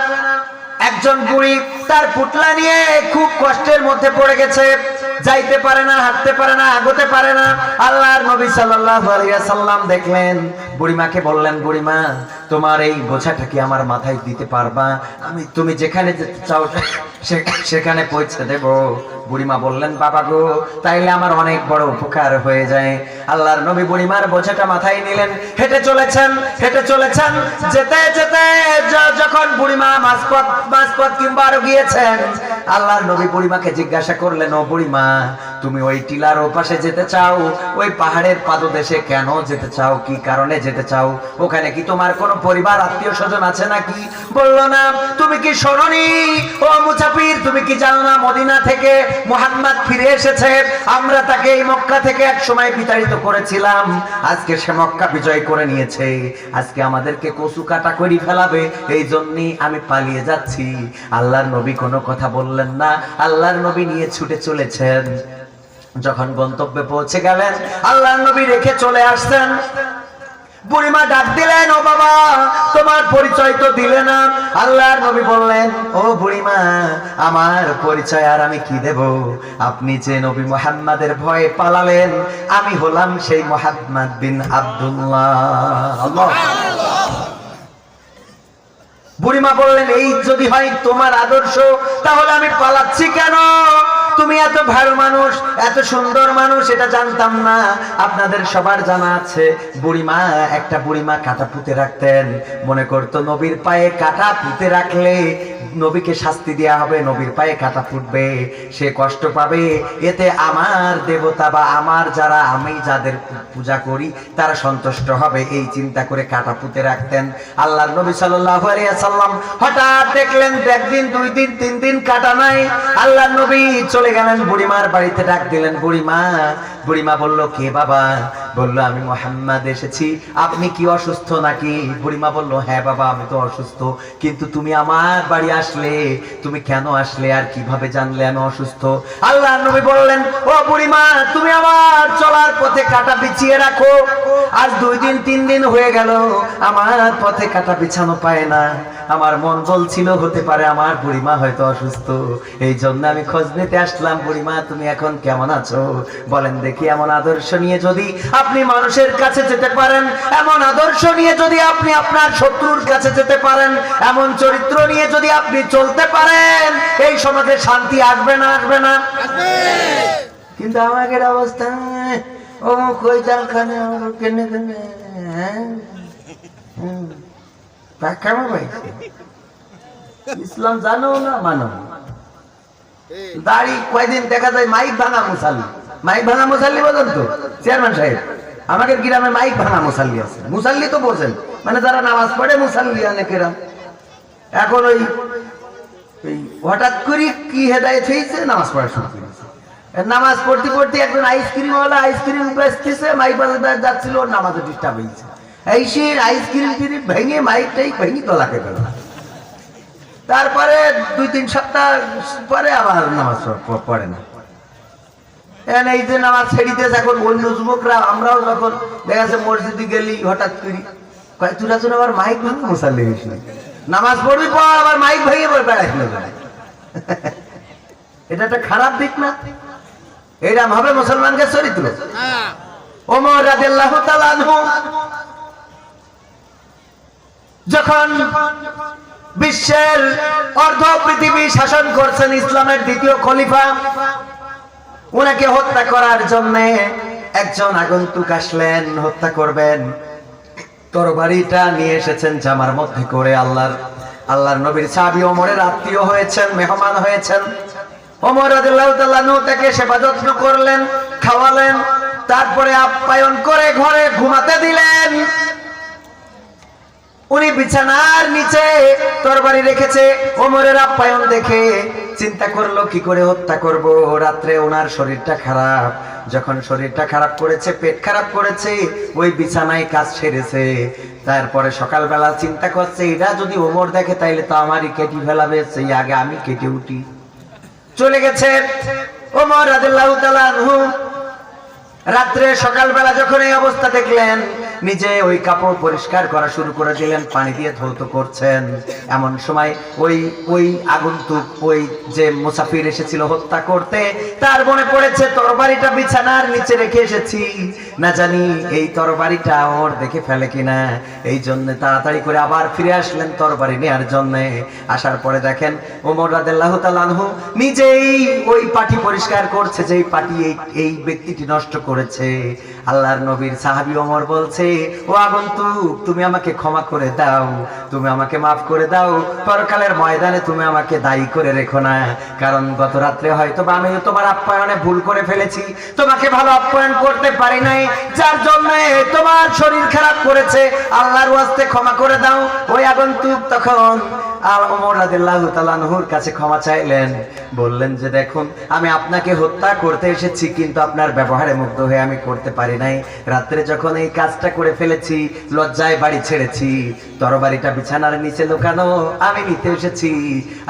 একজন বুড়ি তার পুতলা নিয়ে খুব কষ্টের মধ্যে পড়ে গেছে, যাইতে পারে না, হাঁটতে পারে না, আগোতে পারে না। আল্লাহর নবী সাল্লাল্লাহু আলাইহি সাল্লাম দেখলেন, বুড়িমাকে বললেন, বুড়িমা তোমার এই বোঝাটা কি আমার মাথায় দিতে পারবা? তুমি যেখানে যেতে চাও সেখানে পৌঁছে দেব। বুড়িমা বললেন, বাবা গো, তাইলে আমার অনেক বড় উপকার হয়ে যায়। আল্লাহর নবী বুড়িমার বোঝাটা মাথায় নিলেন, হেঁটে চলেছেন, হেঁটে চলেছেন। যেতে যেতে যখন বুড়িমা মাঝপথ কিংবা আরো গিয়েছেন, আল্লাহর নবী বুড়িমাকে জিজ্ঞাসা করলেন, ও বুড়িমা, তুমি ওই টিলার ওপাশে যেতে চাও, ওই পাহাড়ের পাদদেশে কেন যেতে চাও? কি কারণে যেতে চাও? ওখানে কি তোমার কোনো পরিবার আত্মীয় স্বজন আছে নাকি? বলল, না। তুমি কি শোনোনি ও মুসাফির, তুমি কি জানো না মদিনা থেকে মুহাম্মদ ফিরে এসেছে? আমরা তাকে এই মক্কা থেকে এক সময় বিতাড়িত করেছিলাম, আজকে সে মক্কা বিজয় করে নিয়েছে, আজকে আমাদেরকে কচু কাটা করে ফেলাবে, এই জন্যই আমি পালিয়ে যাচ্ছি। আল্লাহর নবী কোনো কথা বললেন না, আল্লাহর নবী নিয়ে ছুটে চলেছেন। যখন গন্তব্যে পৌঁছে গেলেন, আল্লাহর নবী রেখে চলে আসছেন। বুড়িমা ডাক দিলেন, ও বাবা, তোমার পরিচয় তো দিলে না। আল্লাহর নবী বললেন, ও বুড়িমা, আমার পরিচয় আর আমি কি দেব? আপনি যে নবী মুহাম্মাদের ভয়ে পালালেন, আমি হলাম সেই মুহাম্মদ বিন আব্দুল্লাহ। বুড়িমা বললেন, এই যদি হয় তোমার আদর্শ, তাহলে আমি পালাচ্ছি কেন? তুমি এত ভালো মানুষ, এত সুন্দর মানুষ, এটা জানতাম না। আপনাদের সবার জানা আছে, বুড়িমা, একটা বুড়িমা কাঁটা পুঁতে রাখতেন। মনে করতো নবীর পায়ে কাঁটা পুঁতে রাখলে নবীকে শাস্তি দেওয়া হবে, নবীর পায়ে কাঁটা ফুটবে, সে কষ্ট পাবে, এতে আমার দেবতা বা আমার যারা, আমি যাদের পূজা করি তারা সন্তুষ্ট হবে, এই চিন্তা করে কাঁটা পুঁতে রাখতেন। আল্লাহর নবী সাল্লাল্লাহু আলাইহি সাল্লাম হঠাৎ দেখলেন, একদিন, 2 দিন, 3 দিন কাঁটা নাই। আল্লাহর নবী চলে গেলেন বুড়িমার বাড়িতে, ডাক দিলেন, বুড়িমা। বুড়িমা বলল, কে বাবা? বলল, আমি মুহাম্মদ এসেছি, আপনি কি অসুস্থ নাকি? বুড়িমা বলল, হ্যাঁ বাবা, আমি তো অসুস্থ, কিন্তু তুমি আমার বাড়ি আসলে, তুমি কেন আসলে আর কিভাবে জানলে আমি অসুস্থ? আল্লাহর নবী বললেন, ও বুড়িমা, তুমি আমার চলার পথে কাঁটা বিছিয়ে রাখো। আজ 2 দিন 3 দিন হয়ে গেল আমার পথে কাঁটা বিছানো পায় না। আমার মন বলছিল হতে পারে আমার বুড়িমা হয়তো অসুস্থ, এই জন্য আমি খোঁজ নিতে আসলাম। বুড়িমা তুমি এখন কেমন আছো বলেন দেখি। এমন আদর্শ নিয়ে যদি আপনি মানুষের কাছে যেতে পারেন, এমন আদর্শ নিয়ে যদি আপনি আপনার শত্রুর কাছে যেতে পারেন, এমন চরিত্র নিয়ে যদি আপনি চলতে পারেন, এই সমাজে শান্তি আসবে না? আসবে না? কিন্তু আমাদের অবস্থা ও কই জালখানে কেনে কেনে কেমন পাইছে। ইসলাম জানো না মানো, দাড়ি কয়দিন দেখা যায় মাইক ভাঙা মুসাল্লি। মাইক ভাঙা মুসাল্লি বোঝেন তো চেয়ারম্যান সাহেব? আমাদের গ্রামে মাইক ভাঙা মুসাল্লি আছে। মুসাল্লি তো বোঝেন, মানে যারা নামাজ পড়ে মুসাল্লি অনেকেরা। এখন ওই হঠাৎ করে কি হেদায়েত হয়েছে, নামাজ পড়া শুরু করেছে। নামাজ পড়তে পড়তে একজন আইসক্রিমওয়ালা আইসক্রিম বেচতেছে, মাইক বাজাতে যাচ্ছিল, ওর নামাজে ডিস্টার্ব হয়েছে। এই সে আইসক্রিম ভেঙে মাইকটাই ভেঙে তলাকে গেল। তারপরে 2-3 সপ্তাহ পরে আবার নামাজ পড়ে না। এই যে নামাজ ছেড়িতেছে। এখন অন্য যুবকরা আমরাও যখন দেখা যাচ্ছে মসজিদে গেলি হঠাৎ করি কয় তুরা তুরা আবার মাইক ভাঙে মুসাল্লি হয়েছিল, নামাজ পড়বি পর আবার মাইক ভেঙে বেড়াইছিল। এটা একটা খারাপ দিক না? এরকম হবে মুসলমানকে চরিত্র? ওমর রাদিয়াল্লাহু তাআলা আনহু যখন বিশ্বের অর্ধ পৃথিবী শাসন করছেন, ইসলামের দ্বিতীয় খলিফা, উনাকে হত্যা করার জন্য একজন আগন্তুক আসলেন, হত্যা করবেন। তরবারিটা নিয়ে এসেছেন জামার মধ্যে করে। আল্লাহর নবীর সাহাবী ওমরের আত্মীয় হয়েছেন, মেহমান হয়েছেন। ওমর রাদিয়াল্লাহু তাআলা তাকে সেবা যত্ন করলেন, খাওয়ালেন, তারপরে আপ্যায়ন করে ঘরে ঘুমাতে দিলেন। উনি বিছানার নিচে তরবারি রেখেছে। ওমরের আপ্যায়ন দেখে চিন্তা করলো কি করে হত্যা করব। রাত্রে ওনার শরীরটা খারাপ, যখন শরীরটা খারাপ করেছে, পেট খারাপ করেছে, ওই বিছানায় কাজ সেরেছে। তারপরে সকালবেলা চিন্তা করছে এটা যদি ওমর দেখে তাইলে তো আমারই কেটে ফেলাবে, সেই আগে আমি কেটে উঠি। চলে গেছে ওমর রাদিয়াল্লাহু তাআলা আনহু। রাত্রে সকালবেলা যখন এই অবস্থা দেখলেন, নিজে ওই কাপড় পরিষ্কার করা শুরু করে দিলেন, পানি দিয়ে ধৌত করছেন। এমন সময় ওই আগন্তুক, ওই যে মুসাফির এসেছিল হত্যা করতে, তার মনে পড়েছে তরবারিটা বিছানার নিচে রেখে এসেছি, না জানি এই তরবারিটা ওর দেখে ফেলে কিনা। এই জন্য তাড়াতাড়ি করে আবার ফিরে আসলেন তরবারি নেওয়ার জন্য। আসার পরে দেখেন ওমর রাদিয়াল্লাহু তাআলা আনহু নিজেই ওই পাটি পরিষ্কার করছে, যেই পাটি এই ব্যক্তিটি নষ্ট করেছে। আল্লাহর নবীর সাহাবী ওমর বলছে, ও আগন্তুক, তুমি আমাকে ক্ষমা করে দাও, তুমি আমাকে মাফ করে দাও, পরকালের ময়দানে তুমি আমাকে দায়ী করে রেখো না। কারণ গত রাত্রে হয়তো আমি তোমার আপ্যায়নে ভুল করে ফেলেছি, তোমাকে ভালো আপ্যায়ন করতে পারি নাই, যার জন্য তোমার শরীর খারাপ করেছে, আল্লাহর ওয়াস্তে ক্ষমা করে দাও। ওই আগন্তুক তখন ওমর রাদিয়াল্লাহু তাআলা আনহুর কাছে ক্ষমা চাইলেন, বললেন যে দেখুন, আমি আপনাকে হত্যা করতে এসেছি, কিন্তু আপনার ব্যবহারে মুগ্ধ হয়ে আমি করতে পারি নাই। রাত্রে যখন এই কাজটা করে ফেলেছি, লজ্জায় বাড়ি ছেড়েছি, তরবারিটা বিছানার নিচে লুকানো আমি নিতে এসেছি।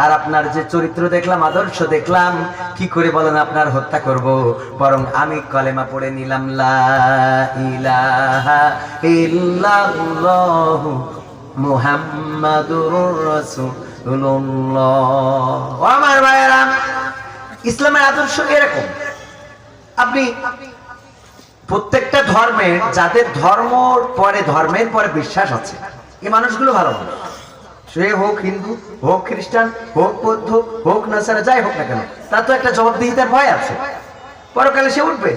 আর আপনার যে চরিত্র দেখলাম, আদর্শ দেখলাম, কি করে বলেন আপনার হত্যা করব? বরং আমি কলেমা পড়ে নিলাম, লা ইলাহা ইল্লাল্লাহু মুহাম্মাদুর রাসূলুল্লাহ। আমার ভাইয়েরা, ইসলামের আদর্শ এরকম। আপনি প্রত্যেকটা ধর্মের, যাদের ধর্মের পরে বিশ্বাস আছে, এই মানুষগুলো ভালো মানুষ। সে হোক হিন্দু, হোক খ্রিস্টান, হোক বৌদ্ধ, হোক নাসারা, যাই হোক না কেন, তার তো একটা জবাবদিহিতার ভয় আছে। পরকালে সে উঠবে,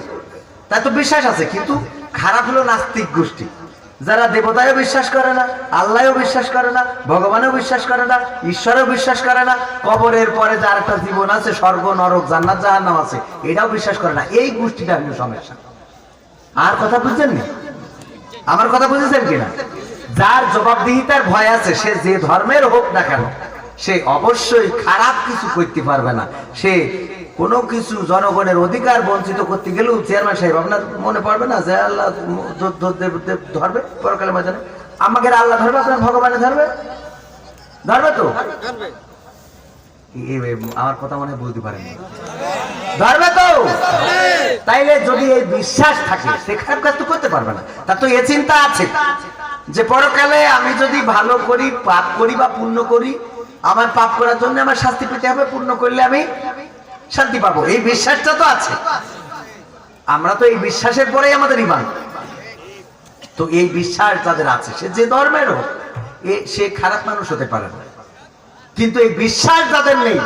তার তো বিশ্বাস আছে। কিন্তু খারাপ হলো নাস্তিক গোষ্ঠী, যারা দেবতায়ও বিশ্বাস করে না, আল্লাহও বিশ্বাস করে না, ভগবানও বিশ্বাস করে না, ঈশ্বরও বিশ্বাস করে না, কবরের পরে যার একটা জীবন আছে, স্বর্গ নরক জান্নাত জাহান্নাম আছে, এটাও বিশ্বাস করে না। এই গোষ্ঠীটা কিন্তু সমস্যা। আর কথা বুঝছেন না? আমার কথা বুঝেছেন কিনা? যার জবাবদিহিতার ভয় আছে, সে যে ধর্মের হোক না কেন, সে অবশ্যই খারাপ কিছু করতে পারবে না। সে কোনো কিছু জনগণের অধিকার বঞ্চিত করতে গেলেও, চেয়ারম্যান সাহেব আপনার মনে পড়বে না যে আল্লাহ ধরবে পরকালের ময়দানে? আমাকে আল্লাহ ধরবে, আপনার ভগবানে ধরবে? ধরবে তো? আমার কথা মনে বলতে পারেন, ধরবে তো? তাইলে যদি এই বিশ্বাস থাকে, সে খারাপ কাজ তো করতে পারবে না। তার তো এ চিন্তা আছে যে পরকালে আমি যদি ভালো করি, পাপ করি বা পুণ্য করি, আমার পাপ করার জন্য আমার শাস্তি পেতে হবে, পুণ্য করলে আমি শান্তি পাবো। এই বিশ্বাসটা তো আছে। আমরা তো এই বিশ্বাসের পরেই আমাদের ঈমান। তো এই বিশ্বাস যাদের আছে, সে যে ধর্মের হোক, সে খারাপ মানুষ হতে পারে না। কিন্তু এই বিশ্বাস যাদের নেই,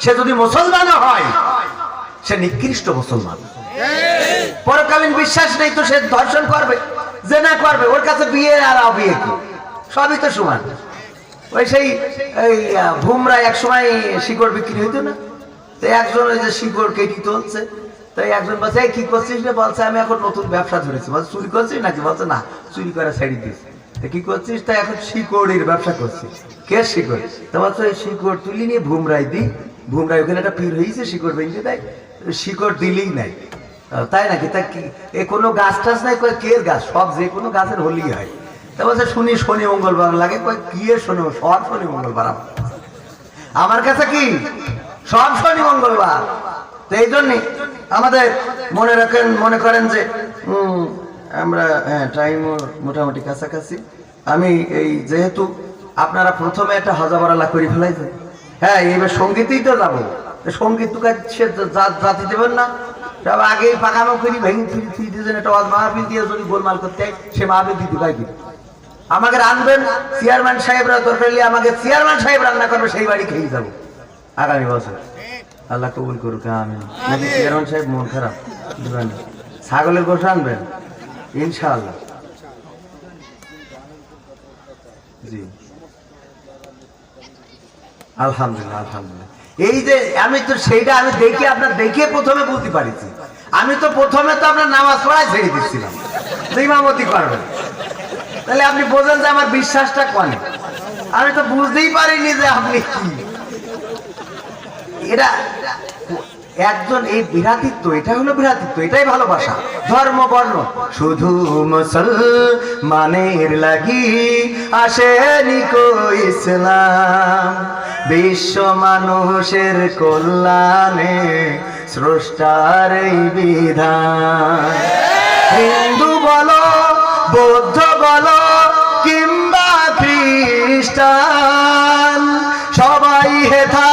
সে যদি মুসলমানও হয়, সে নিকৃষ্ট মুসলমান। পরকালীন বিশ্বাস নেই তো সে ধর্ষণ করবে, জেনা করবে, ওর কাছে বিয়ে আর বিয়ে কি সবই তো সমান। ওই সেই ভুমরা এক সময় শিকড় বিক্রি হইতো না, তো একজন ওই যে শিকড় কেটে তুলছে, তাই একজন বলছে কি করছিস রে? বলছে আমি এখন নতুন ব্যবসা ধরেছি। বলছে চুরি করছিস নাকি? বলছে না, চুরি করে ছেড়ে দিয়েছি। কি করছিস? তাই এখন শিকড়ের ব্যবসা করছিস। কে শিকড়? তো বলছে শিকড় তুলি নিয়ে ভুমরাই দিই, ভুমরাই ওখানে একটা পীর হয়েছে, শিকড় ভেঙে দেয়, শিকড় দিলেই নাই। তাই নাকি? তা কি এ কোনো গাছ টাছ নাই? কয় কে গাছ? সব যে কোনো গাছের হোলি হয়। তা বলছে শুনি শনি মঙ্গলবার লাগে। কয় কি শোনো? সব শনি মঙ্গলবার আমার কাছে কি সব শনি মঙ্গলবার। তো এই জন্যে আমাদের মনে করেন যে আমরা টাইম মোটামুটি কাছাকাছি। আমি এই যেহেতু আপনারা প্রথমে একটা হাজাবারালা করে ফেলাইছেন, হ্যাঁ এইবার সঙ্গীতেই তো যাবো। সঙ্গীত তো সে জাতি দেবেন না, সব আগেই পাকানো করি ভেঙে থুই দিয়েছেন। একটা মাহফিল দিয়ে যদি গোলমাল করতে হয়, সে মাহফিল দিতে পাই দিন। আমাকে রানবেন চেয়ারম্যান সাহেবরা, দরকার হলে আমাকে চেয়ারম্যান সাহেব রান্না করবে, সেই বাড়ি খেয়ে যাবো আগামী বছর। আল্লাহ কবুল করুক। আমি নাকি চেয়ারম্যান সাহেব মন খারাপ দিবেন? ছাগলের গোশ আনবেন ইনশাআল্লাহ। জি আলহামদুলিল্লাহ, আলহামদুলিল্লাহ। এই যে আমি তো সেইটা আমি দেখে আপনার দেখে প্রথমে বুঝতে পারিছি। আমি তো প্রথমে তো আপনার নামাজ পড়ায় ছেড়ে দিচ্ছিলাম, ইমামতি করবেন। তাহলে আপনি বোঝেন যে আমার বিশ্বাসটা কনে। আমি তো বুঝতেই পারিনি যে আপনি কি এটা একজন। এই ভ্রাতৃত্ব, এটা হলো ভ্রাতৃত্ব, এটাই ভালোবাসা। ধর্ম বর্ণ শুধু মুসলমানের লাগি আসেনি কো ইসলাম, বিশ্ব মানুষের কল্যাণে স্রষ্টার এই বিধান। হিন্দু বলো, বৌদ্ধ বলো কিংবা খ্রিস্টান, সবাই হেথা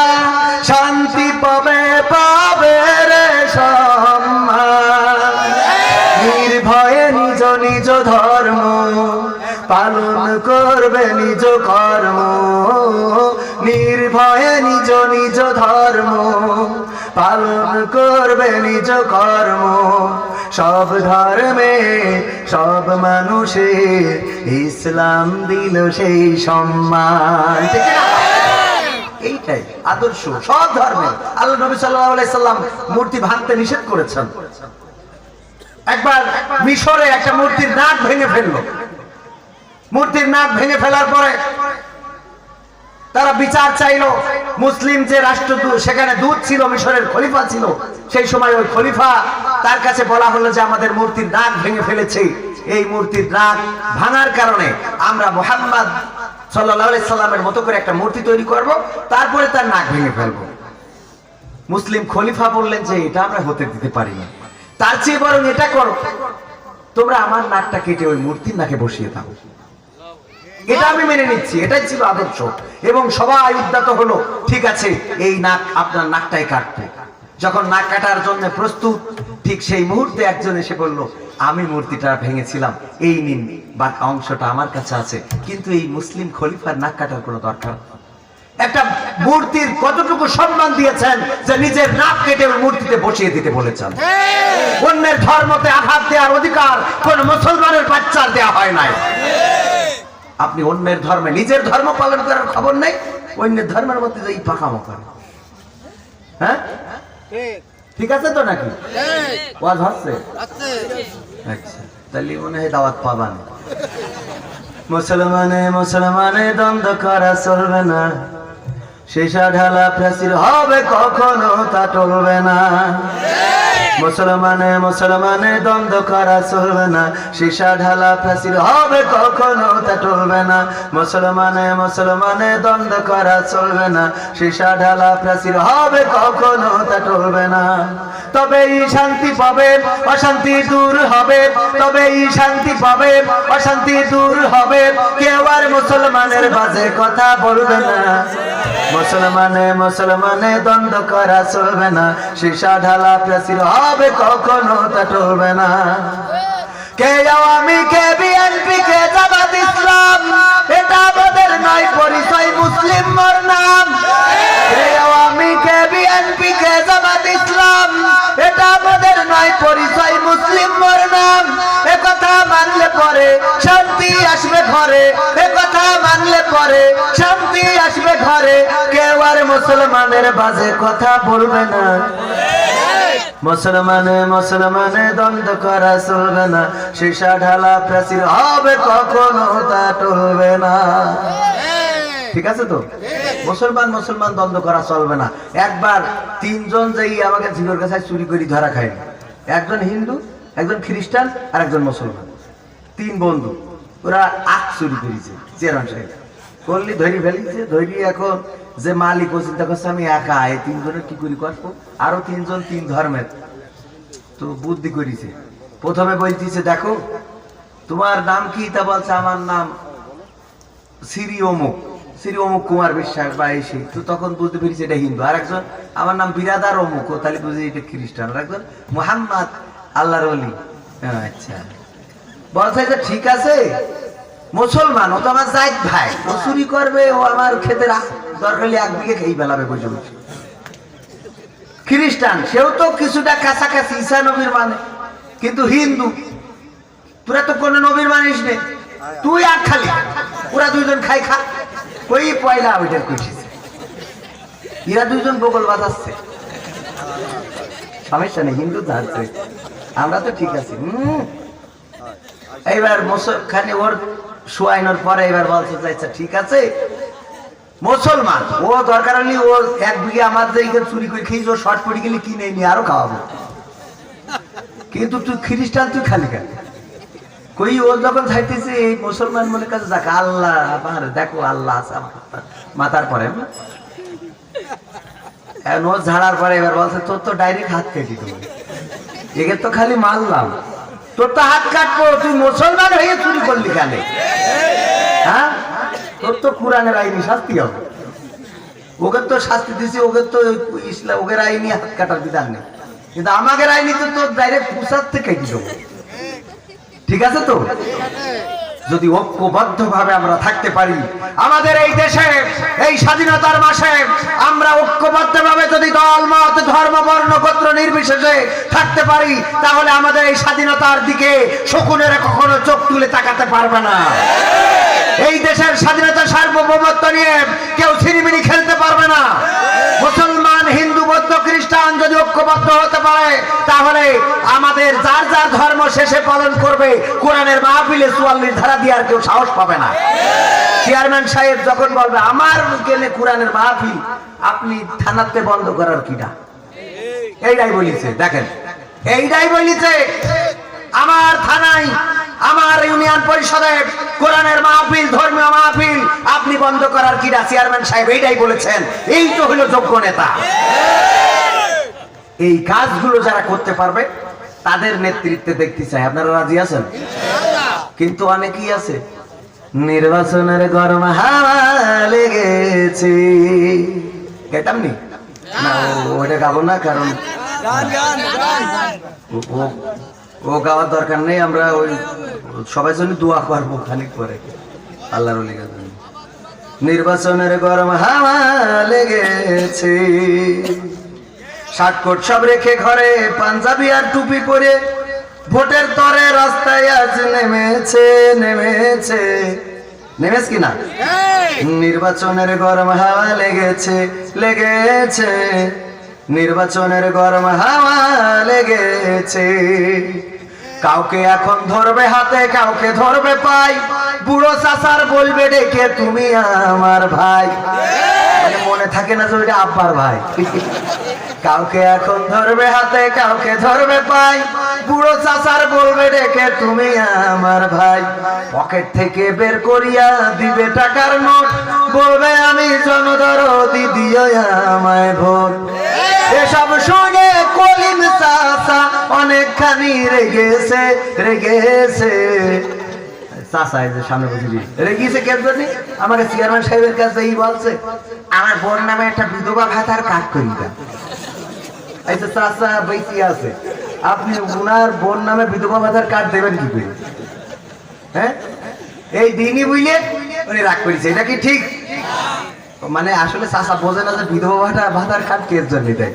শান্তি পাবে, পাবে রে সম্মান। নির্ভয়ে নিজ নিজ ধর্ম পালন করবে, নিজ কর্ম নির্ভয়ে নিজ নিজ ধর্ম পালন করবে, নিজ কর্ম। সব ধর্মে সব মানুষে ইসলাম দিল সেই সম্মান। এইটাই আদর্শ সব ধর্মে। আল্লাহ নবী সাল্লাল্লাহু আলাইহি সাল্লাম মূর্তি ভাঙতে নিষেধ করেছেন। একবার মিশরে একটা মূর্তির নাক ভেঙে ফেললো। মূর্তির নাক ভেঙে ফেলার পরে তারা বিচার চাইলো। মুসলিম যে রাষ্ট্রদূত, সেখানে দূত ছিল, মিশরের খলিফা ছিল। সেই সময় ওই খলিফা, তার কাছে বলা হলো যে আমাদের মূর্তির নাক ভেঙে ফেলেছে, এই মূর্তির নাক ভাঙার কারণে আমরা মুহাম্মদ সাল্লাল্লাহু আলাইহি সাল্লামের মতো করে একটা মূর্তি তৈরি করব, তারপরে তার নাক ভেঙে ফেলবো। মুসলিম খলিফা বললেন যে এটা আমরা হতে দিতে পারি না, তার চেয়ে বরং এটা করো, তোমরা আমার নাকটা কেটে ওই মূর্তির নাকে বসিয়ে দাও। এটা আমি মেনে নিচ্ছি, এটাই ছিল আদর্শ। এবং সবাই উদ্যত হলো, ঠিক আছে এই নাক, আপনার নাকটাই কাটবে। যখন নাক কাটার জন্য প্রস্তুত, ঠিক সেই মুহূর্তে একজন এসে বলল, আমি মূর্তিটা ভেঙেছিলাম, এই নিন বা অংশটা আমার কাছে আছে, কিন্তু এই মুসলিম খলিফার নাক কাটার কোনো দরকার। একটা মূর্তির কতটুকু সম্মান দিয়েছেন যে নিজের নাক কেটে মূর্তিতে বসিয়ে দিতে বলেছেন। অন্যের ধর্মতে আঘাত দেওয়ার অধিকার কোন মুসলমানের বাচ্চার দেওয়া হয় নাই। আপনি অন্যের ধর্মে, নিজের ধর্ম পালন করার খবর নেই, অন্যের ধর্মের মধ্যে এই পাকামো করে। হ্যাঁ ঠিক আছে তো নাকি? ওয়াজ হচ্ছে? আচ্ছা, তাহলে মনে হয় দাওয়াত পাবান। মুসলমানে দ্বন্দ্ব করা চলবে না, শেষা ঢালা প্রাচীর হবে কখনো তা টলবে না। মুসলমানে মুসলমানে দ্বন্দ্ব করা চলবে না, সীসা ঢালা প্রাচীর হবে কখনো তা টলবে না। মুসলমানে মুসলমানে দ্বন্দ্ব করা চলবে না, সীসা ঢালা প্রাচীর হবে কখনো তা টলবে না। তবেই শান্তি পাবে, অশান্তি দূর হবে, তবেই শান্তি পাবে, অশান্তি দূর হবে। কেউ আর মুসলমানের বাজে কথা বলবে না। মুসলমানে মুসলমানে দ্বন্দ্ব করা চলবে না, সীসা ঢালা প্রাচীর হবে কখনো তা টলবে না। কে আওয়ামী, কে বিএনপি, কে জামাত ইসলাম, এটা আমাদের নয় পরিচয়, মুসলিম মোর নাম। কে আওয়ামী, কে বিএনপি, কে জামাত ইসলাম, এটা আমাদের নয় পরিচয়, মুসলিম মোর নাম। এ কথা মানলে পরে শান্তি আসবে ঘরে, এ কথা মানলে পরে শান্তি আসবে ঘরে। কেউ আর মুসলমানের বাজে কথা বলবে না। মুসলমানে মুসলমানে দ্বন্দ্ব করা চলবে না, সীসা ঢালা প্রাচীর হবে কখনো তা টলবে না। ঠিক আছে তো? মুসলমান মুসলমান দ্বন্দ্ব করা চলবে না। একবার তিনজন যেই আমাকে ঝিগর কাছে চুরি করে ধরা খায়নি, একজন হিন্দু, একজন খ্রিস্টান আর একজন মুসলমান, তিন বন্ধু। ওরা আখ চুরি করেছে, চেয়ারম্যান সাহেব করলি ধরি ফেলিছে। ধরি এখন যে মালিক ও চিন্তা করছে আমি একা, এই তিনজনের কি করি করবো, আরো তিনজন তিন ধর্মের। তো বুদ্ধি করেছে, প্রথমে বলতেছে দেখো তোমার নাম কি, তা বলছে আমার নাম শ্রী অমুক, শ্রী অমুক কুমার বিশ্বাস বা এসে। তো তখন বুঝতে পেরেছে এটা হিন্দু। আর একজন আমার নাম বিরাদার অমুক, ও তাহলে বুঝে এটা খ্রিস্টান। আর একজন মোহাম্মদ আল্লাহর ওলি। আচ্ছা বলছে যে ঠিক আছে মুসলমান, ও তো আমার জায়েদ ভাই, ও চুরি করবে, ও আমার খেতে দরকার হলে একদিকে খেয়ে ফেলাবে বসে বসে। খ্রিস্টান, সেও তো কিছুটা কাছাকাছি ঈসা নবীর মানে, কিন্তু হিন্দু। তোরা তো কোন নবীর মানিস নে, তুই আর খালি ওরা দুইজন খাই খা। কই পয়লা ওইটার কইছিস, এরা দুইজন বগল বাজাচ্ছে, সমস্যা নেই, হিন্দু যাচ্ছে, আমরা তো ঠিক আছি। এইবার খানি ওর শোয়াইনোর পরে এবার বলছে আচ্ছা ঠিক আছে মুসলমান, ও দরকার হলে ও এক বিঘে আমার যে চুরি করে খেয়েছ, শর্ট পড়ে গেলে কিনে নিয়ে আরো খাওয়াবো, কিন্তু তুই খ্রিস্টান, তুই খালি খালি। কই ও যখন চাইতেছে এই মুসলমান মনে কাছে যাক আল্লাহ আমার দেখো আল্লাহ আছে আমার মাথার পরে। ও ঝাড়ার পরে এবার বলছে তোর তো ডাইরেক্ট হাত কেটে দেবো, একে তো খালি মারলাম, তোর তো হাত কাটবো, তুই মুসলমান হয়ে চুরি করলি কেন? হ্যাঁ, তোর তো কোরআনের আইনি শাস্তি হবে। ওকে তো শাস্তি দিছি, ওকে তো ইসলাম ওকে আইনি হাত কাটার বিধান নেই, কিন্তু আমাদের আইনি তো তোর ডাইরেক্ট পুষার থেকে কেটে দেবো। ঠিক আছে তো? যদি ঐক্যবদ্ধ ভাবে আমরা থাকতে পারি, আমাদের এই দেশে এই স্বাধীনতার মাসে আমরা ঐক্যবদ্ধ ভাবে যদি দল মত ধর্ম বর্ণ গোত্র নির্বিশেষে থাকতে পারি, তাহলে আমাদের এই স্বাধীনতার দিকে শকুনেরা কখনো চোখ তুলে তাকাতে পারবে না। এই দেশের স্বাধীনতা সার্বভৌমত্ব নিয়ে কেউ ছিনিমিনি খেলতে পারবে না। মুসলমান হিন্দু বৌদ্ধ খ্রিস্টান যদি ঐক্যবদ্ধ হতে পারে, তাহলে আমাদের যার যার ধর্ম শেষে পালন করবে। কোরআনের মাহফিলে 44 ধারা দিয়ে আর কেউ সাহস পাবে না। চেয়ারম্যান সাহেব যখন বলবে আমার গেলে কোরআনের মাহফিল, আপনি থানাতে বন্ধ করার কিনা, এইটাই বলিছে। দেখেন এইটাই বলিছে, আমার থানায় আমার ইউনিয়ন পরিষদে কোরআনের মাহফিল ধর্মীয় মাহফিল আপনি বন্ধ করার কিনা, চেয়ারম্যান সাহেব এইটাই বলেছেন। এই তো হলো যোগ্য নেতা। এই কাজগুলো যারা করতে পারবে তাদের নেতৃত্বে দেখতে চাই। আপনারা রাজি আছেন? কিন্তু অনেকেই আছে নির্বাচনের গরম হাওয়া লেগেছে, গেতাম নি না, ওটা গাবো না, কারণ ও গাওয়ার দরকার নেই। আমরা ওই সবাই জন্য দোয়া করবো খানিক পরে আল্লাহর ওলি গান। নির্বাচনের গরম হাওয়া লেগেছে, শার্ট কোট সব রেখে ঘরে পাঞ্জাবি আর টুপি পরে ভোটের তরে রাস্তায় আজ নেমেছে নেমেছে নেমেছে কিনা। নির্বাচনের গরম হাওয়া লেগেছে লেগেছে, নির্বাচনের গরম হাওয়া লেগেছে। কাউকে এখন ধরবে হাতে, কাউকে ধরবে পাই, বুড়ো চাচার বলবে ডেকে তুমি আমার ভাই। মনে মনে থাকে না যে ওইটা আব্বার ভাই। কাউকে এখন ধরবে হাতে, কাউকে ধরবে পাই, বুড়ো চাচার বলবে ডেকে তুমি আমার ভাই। পকেট থেকে বের করিয়া দিবে টাকার নোট, বলবে আমি জনদরদি দিও আমায় ভোট। এসব শুনে কলিম চাচা অনেকখানি রেগেছে। চাচা এই যে সামনে বসেছি রেগেছে কেন জানি, আমাকে চেয়ারম্যান সাহেবের কাছে এই বলছে আমার বোন নামে একটা বিধবা ভাতার কাজ করি। আচ্ছা চাচা বেঁচে আছে, আপনি উনার বোন নামে বিধবা ভাতার কার্ড দেবেন কি করে? হ্যাঁ, এই দিনই বুঝলে উনি রাগ করেছে, এটা কি ঠিক? মানে আসলে চাচা বোঝে না যে বিধবা ভাতার কার্ড কে জন্য দেয়।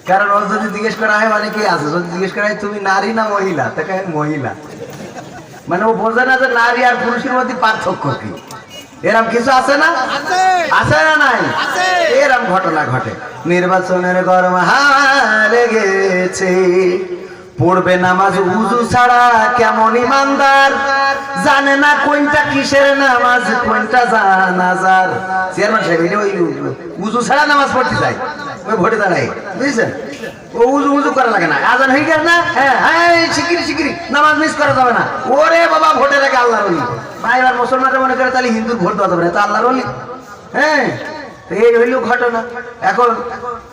কারণ ও যদি জিজ্ঞেস করা হয় অনেকেই আছে, যদি জিজ্ঞেস করা হয় তুমি নারী না মহিলা, তাকে মহিলা, মানে ও বোঝে না যে নারী আর পুরুষের মধ্যে পার্থক্য কি। এরম কিছু আছে না? আছে না নাই? এরম ঘটনা ঘটে। নির্বাচনের গরম লেগেছে, পড়বে নামাজ উজু ছাড়া কেমন ইমানদার, জানে না কোনটা কিসের নামাজ কোনটা জানাজার। চেয়ারম্যান সাহেব ওই উজু ছাড়া নামাজ পড়তে চাই, ওই ভোটে দাঁড়াই, বুঝছেন? ও উজু করা লাগে না, আজান হয়ে গেল না, হ্যাঁ শিগগিরি নামাজ মিস করা যাবে না। ওরে বাবা ভোটের আগে আল্লাহর ওলি। এবার মুসলমানরা মনে করে তাহলে হিন্দুর ভোট দেওয়া যাবে না, তো আল্লাহর ওলি। হ্যাঁ, এই হইল ঘটনা। এখন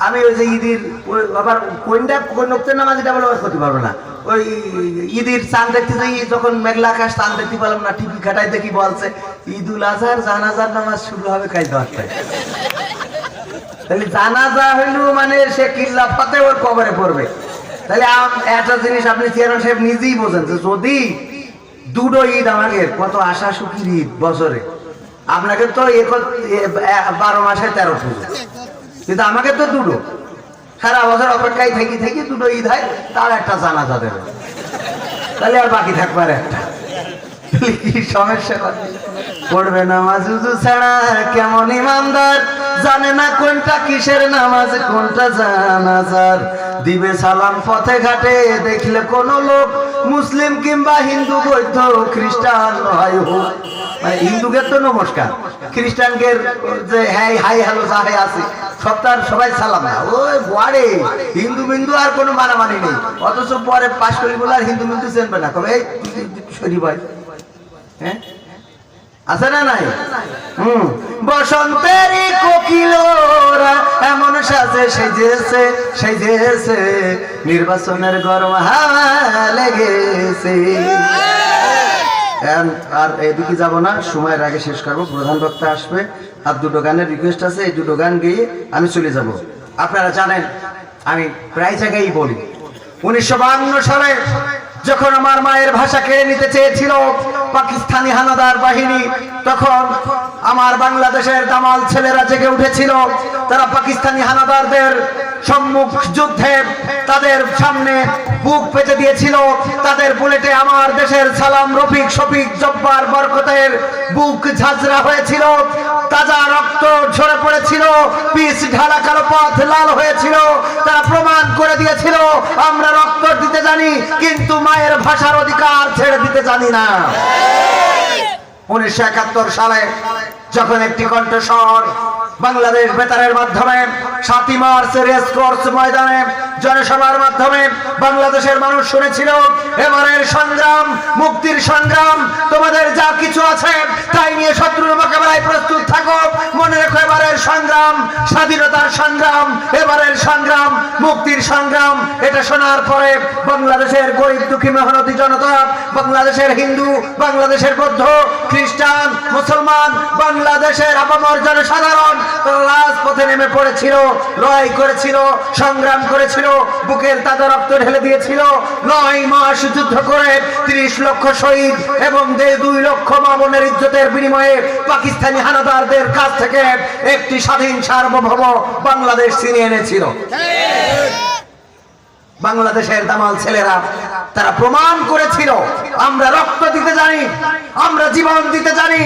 আমি ওই যে ঈদের আবার কোন নামাজ এটা বলে করতে পারবো না। ওই ঈদের চাঁদ দেখতে যাই, যখন মেঘলা আকাশ চাঁদ দেখতে পেলাম না, টিভি খাটাই দেখি বলছে ঈদুল আজহার জানাজার নামাজ শুরু হবে কাল 10টায়। তাহলে জানাজা হইল মানে সে কিল্লা ফাতে ওর কবরে পড়বে। তাহলে একটা জিনিস আপনি চেয়ারম্যান সাহেব নিজেই বোঝেন যে যদি দুটো ঈদ আমাকে কত আশা সুখীর ঈদ বছরে, আপনাকে তো 12 মাসে 13 পুজো, কিন্তু আমাকে তো দুটো, সারা বছর অপেক্ষায় থেকে দুটো ঈদ হয়, তার একটা জানাজা দেবে, তাহলে আর বাকি থাকবে আর একটা। কি সমস্যা পড়বে নামাজ উজু ছাড়া কেমন ইমানদার, জানে না কোনটা কিসের নামাজ কোনটা জানাজার, দিবে সালাম পথে ঘাটে দেখলে কোন লোক, মুসলিম কিংবা হিন্দু বৌদ্ধ খ্রিস্টান হয় হোক। মানে হিন্দুকে তো নমস্কার, খ্রিস্টানকে যে হ্যাঁ হাই হ্যালো যাহে আছে সবাই সালাম না, ওই বড়ে হিন্দু বিন্দু আর কোনো মানামানি নেই। অথচ পরে পাশ করি বলে আর হিন্দু বিন্দু চেনবে না, কবে শরীফ ভাই। হ্যাঁ, আছে না নাই? বসন্তের কোকিলরা এমন সেজেছে, নির্বাচনের গরম হাওয়া লেগেছে। আর এদিকে যাব না, সময়ের আগে শেষ করবো, প্রধান বক্তা আসবে, আর দুটো গানের রিকোয়েস্ট আছে, এই দুটো গান গিয়ে আমি চলে যাব। আপনারা জানেন আমি প্রায় জায়গায় বলি 1952 সালে যখন আমার মায়ের ভাষা কেড়ে নিতে চেয়েছিল পাকিস্তানি হানাদার বাহিনী, তখন আমার বাংলাদেশের দামাল ছেলেরা জেগে উঠেছিল। তারা পাকিস্তানি হানাদারদের সম্মুখ যুদ্ধে তাদের সামনে বুক পেতে দিয়েছিল। তাদের বুলেটে আমার দেশের সালাম, রফিক, শফিক, জব্বার, বরকতের বুক ঝাঁঝরা হয়েছিল, তাজা রক্ত ঝরে পড়েছিল, পিচ ঢালা কালো পথ লাল হয়েছিল। তারা প্রমাণ করে দিয়েছিল আমরা রক্ত দিতে জানি, কিন্তু মায়ের ভাষার অধিকার ছেড়ে দিতে জানি না। 1971 সালে যখন একটি কণ্ঠস্বর বাংলাদেশ বেতারের মাধ্যমে 7ই মার্চ রেসকোর্স ময়দানে জনসভার মাধ্যমে বাংলাদেশের মানুষ শুনেছিল এবারের সংগ্রাম মুক্তির সংগ্রাম, তোমাদের যা কিছু আছে তাই নিয়ে শত্রুর মোকাবেলায় প্রস্তুত থাকো। মনে রেখো এবারের সংগ্রাম স্বাধীনতার সংগ্রাম, এবারের সংগ্রাম মুক্তির সংগ্রাম। এটা শোনার পরে বাংলাদেশের গরিব দুঃখী মেহনতি জনতা, বাংলাদেশের হিন্দু, বাংলাদেশের বৌদ্ধ, খ্রিস্টান, মুসলমান, বাংলাদেশের আপামর জনসাধারণ রাজপথে নেমে পড়েছিল, লড়াই করেছিল, সংগ্রাম করেছিল, বুকের তাজা রক্ত ঢেলে দিয়েছিল। 9 মাস যুদ্ধ করে 30 লক্ষ শহীদ এবং 2 লক্ষ মা বোনের ইজ্জতের বিনিময়ে পাকিস্তানি হানাদারদের কাছ থেকে একটি স্বাধীন সার্বভৌম বাংলাদেশ ছিনিয়ে এনেছিল। বাংলাদেশের দামাল ছেলেরা তারা প্রমাণ করেছিল আমরা রক্ত দিতে জানি, আমরা জীবন দিতে জানি,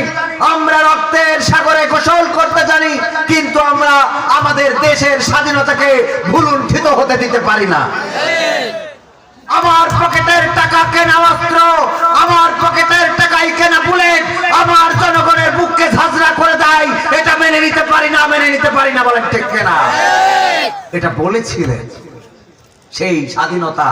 আমরা রক্তের সাগরে গোসল করতে জানি, কিন্তু আমরা আমাদের দেশের স্বাধীনতাকে ভুলুণ্ঠিত হতে দিতে পারি না। আমার পকেটের টাকা কেনা অস্ত্র, আমার পকেটের টাকাই কেনা বুলেট আমার জনগণের বুককে ঝাঁঝরা করে দেয়, এটা মেনে নিতে পারি না, মেনে নিতে পারি না, বলেন ঠিক কিনা? এটা বলেছিলেন। সেই স্বাধীনতা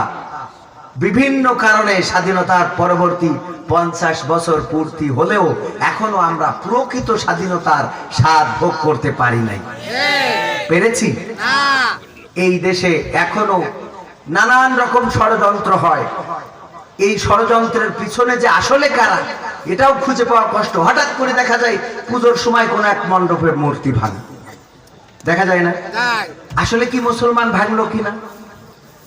বিভিন্ন কারণে স্বাধীনতার পরবর্তী 50 বছর পূর্তি হলেও এখনো আমরা প্রকৃত স্বাধীনতার স্বাদ ভোগ করতে পারি নাই। পেরেছি? এই দেশে এখনো নানান রকম ষড়যন্ত্র হয়। এই ষড়যন্ত্রের পিছনে যে আসলে কারা এটাও খুঁজে পাওয়া কষ্ট। হঠাৎ করে দেখা যায় পুজোর সময় কোন এক মণ্ডপের মূর্তি ভাঙে, দেখা যায় না? আসলে কি মুসলমান ভাঙলো কিনা,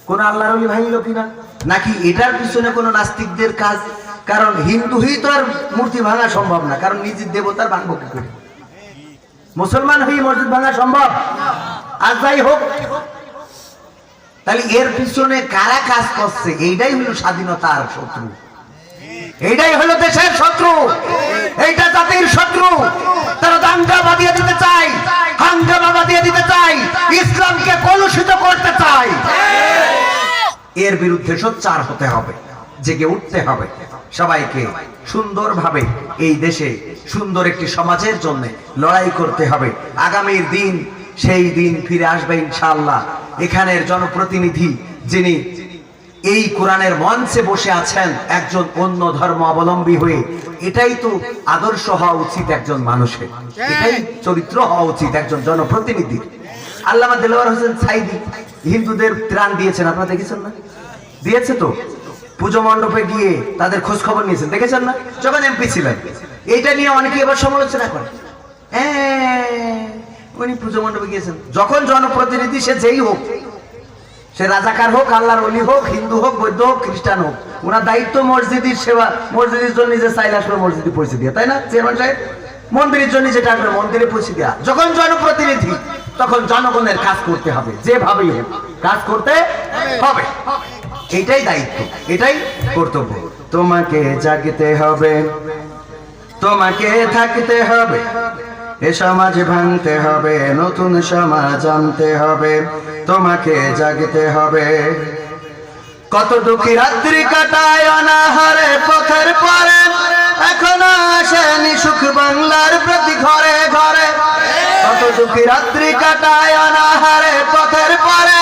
কোন আল্লাহর ওলি ভাঙলো কিনা, নাকি এটার পিছনে কোন নাস্তিকদের কাজ? কারণ হিন্দুই তো আর মূর্তি ভাঙা সম্ভব না, কারণ নিজের দেবতার ভাঙবো কি করে? মুসলমান হয়ে মসজিদ ভাঙা সম্ভব? আর যাই হোক, তাহলে এর পিছনে কারা কাজ করছে? এইটাই হলো স্বাধীনতার শত্রু, এইটাই হলো দেশের শত্রু, এইটা জাতির শত্রু। তারা দাঙ্গা বাঁধিয়ে দিতে চায়, হাঙ্গামা বাঁধিয়ে দিতে চায়, ইসলামকে কলুষিত করতে চায়। এর বিরুদ্ধে সোচ্চার হতে হবে, জেগে উঠতে হবে। সবাইকে সুন্দরভাবে এই দেশে সুন্দর একটি সমাজের জন্য লড়াই করতে হবে। আগামীর দিন, সেই দিন ফিরে আসবে ইনশাআল্লাহ। এখানের জনপ্রতিনিধি যিনি এই কোরআনের মঞ্চে বসে আছেন একজন অন্য ধর্ম অবলম্বী হয়ে, এটাই তো আদর্শ হওয়া উচিত একজন মানুষের, এটাই চরিত্র হওয়া উচিত একজন জনপ্রতিনিধির। আল্লামা দেলোয়ার হোসেন সাইদি হিন্দুদের ত্রাণ দিয়েছেন, আপনারা দেখেছেন না? দিয়েছে তো। পুজো মণ্ডপে গিয়ে তাদের খোঁজ খবর নিয়েছেন, দেখেছেন না? যখন এমপি ছিলেন। এইটা নিয়ে অনেকে এবার সমালোচনা করে, উনি পুজো মণ্ডপে গিয়েছেন। যখন জনপ্রতিনিধি সে যেই হোক, সে রাজাকার হোক, আল্লাহর ওলি হোক, হিন্দু হোক, বৌদ্ধ হোক, খ্রিস্টান হোক, ওনার দায়িত্ব মসজিদের সেবা, মসজিদের জন্য নিজে চাইলে আসবে মসজিদে পৌঁছে দেওয়া, তাই না চেয়ারম্যান সাহেব? মন্দিরের জন্য যেটা আসবে মন্দিরে পৌঁছে দেওয়া। যখন জনপ্রতিনিধি তখন জনগণের কাজ করতে হবে, যেভাবেই হোক কাজ করতে হবে। এটাই দায়িত্ব, এটাই কর্তব্য। তোমাকে জাগতে হবে, তোমাকে থাকতে হবে, এ সমাজ ভাঙতে হবে, নতুন সমাজ আনতে হবে, তোমাকে জাগতে হবে। কত দুঃখী রাত্রি কাটায় অনাহারে পথের পরে, এখনো আসেনি সুখ বাংলার প্রতি ঘরে ঘরে। কত দুঃখী রাত্রি কাটায় অনাহারে পথের পরে,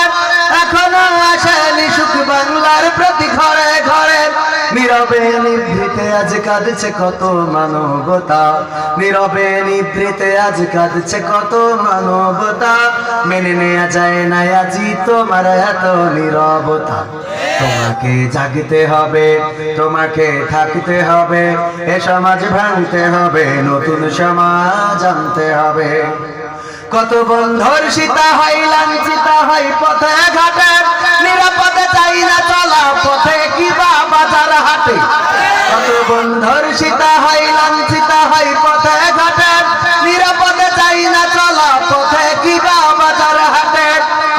এখনো আসেনি সুখ বাংলার প্রতি ঘরে ঘরে। নীরবে নিভৃতে আজ কাঁদছে কত মানবতা, নীরবে নিভৃতে আজ কাঁদছে কত মানবতা। মেনে নেওয়া যায় না আজি তোমার এত নীরবতা। তোমাকে জাগতে হবে, তোমাকে থাকতে হবে, এ সমাজ ভাঙতে হবে, নতুন সমাজ আনতে হবে। কত বন্ধুর সীতা হয়, লাঞ্ছিতা হয় পথে ঘাটে, নিরাপদে চাই না চলা পথে কিবা বাজার হাটে। কত বন্ধুর সীতা হয়, লাঞ্ছিতা হয় পথে ঘাটে, নিরাপদে চাই না চলা পথে কিবা বাজার হাটে।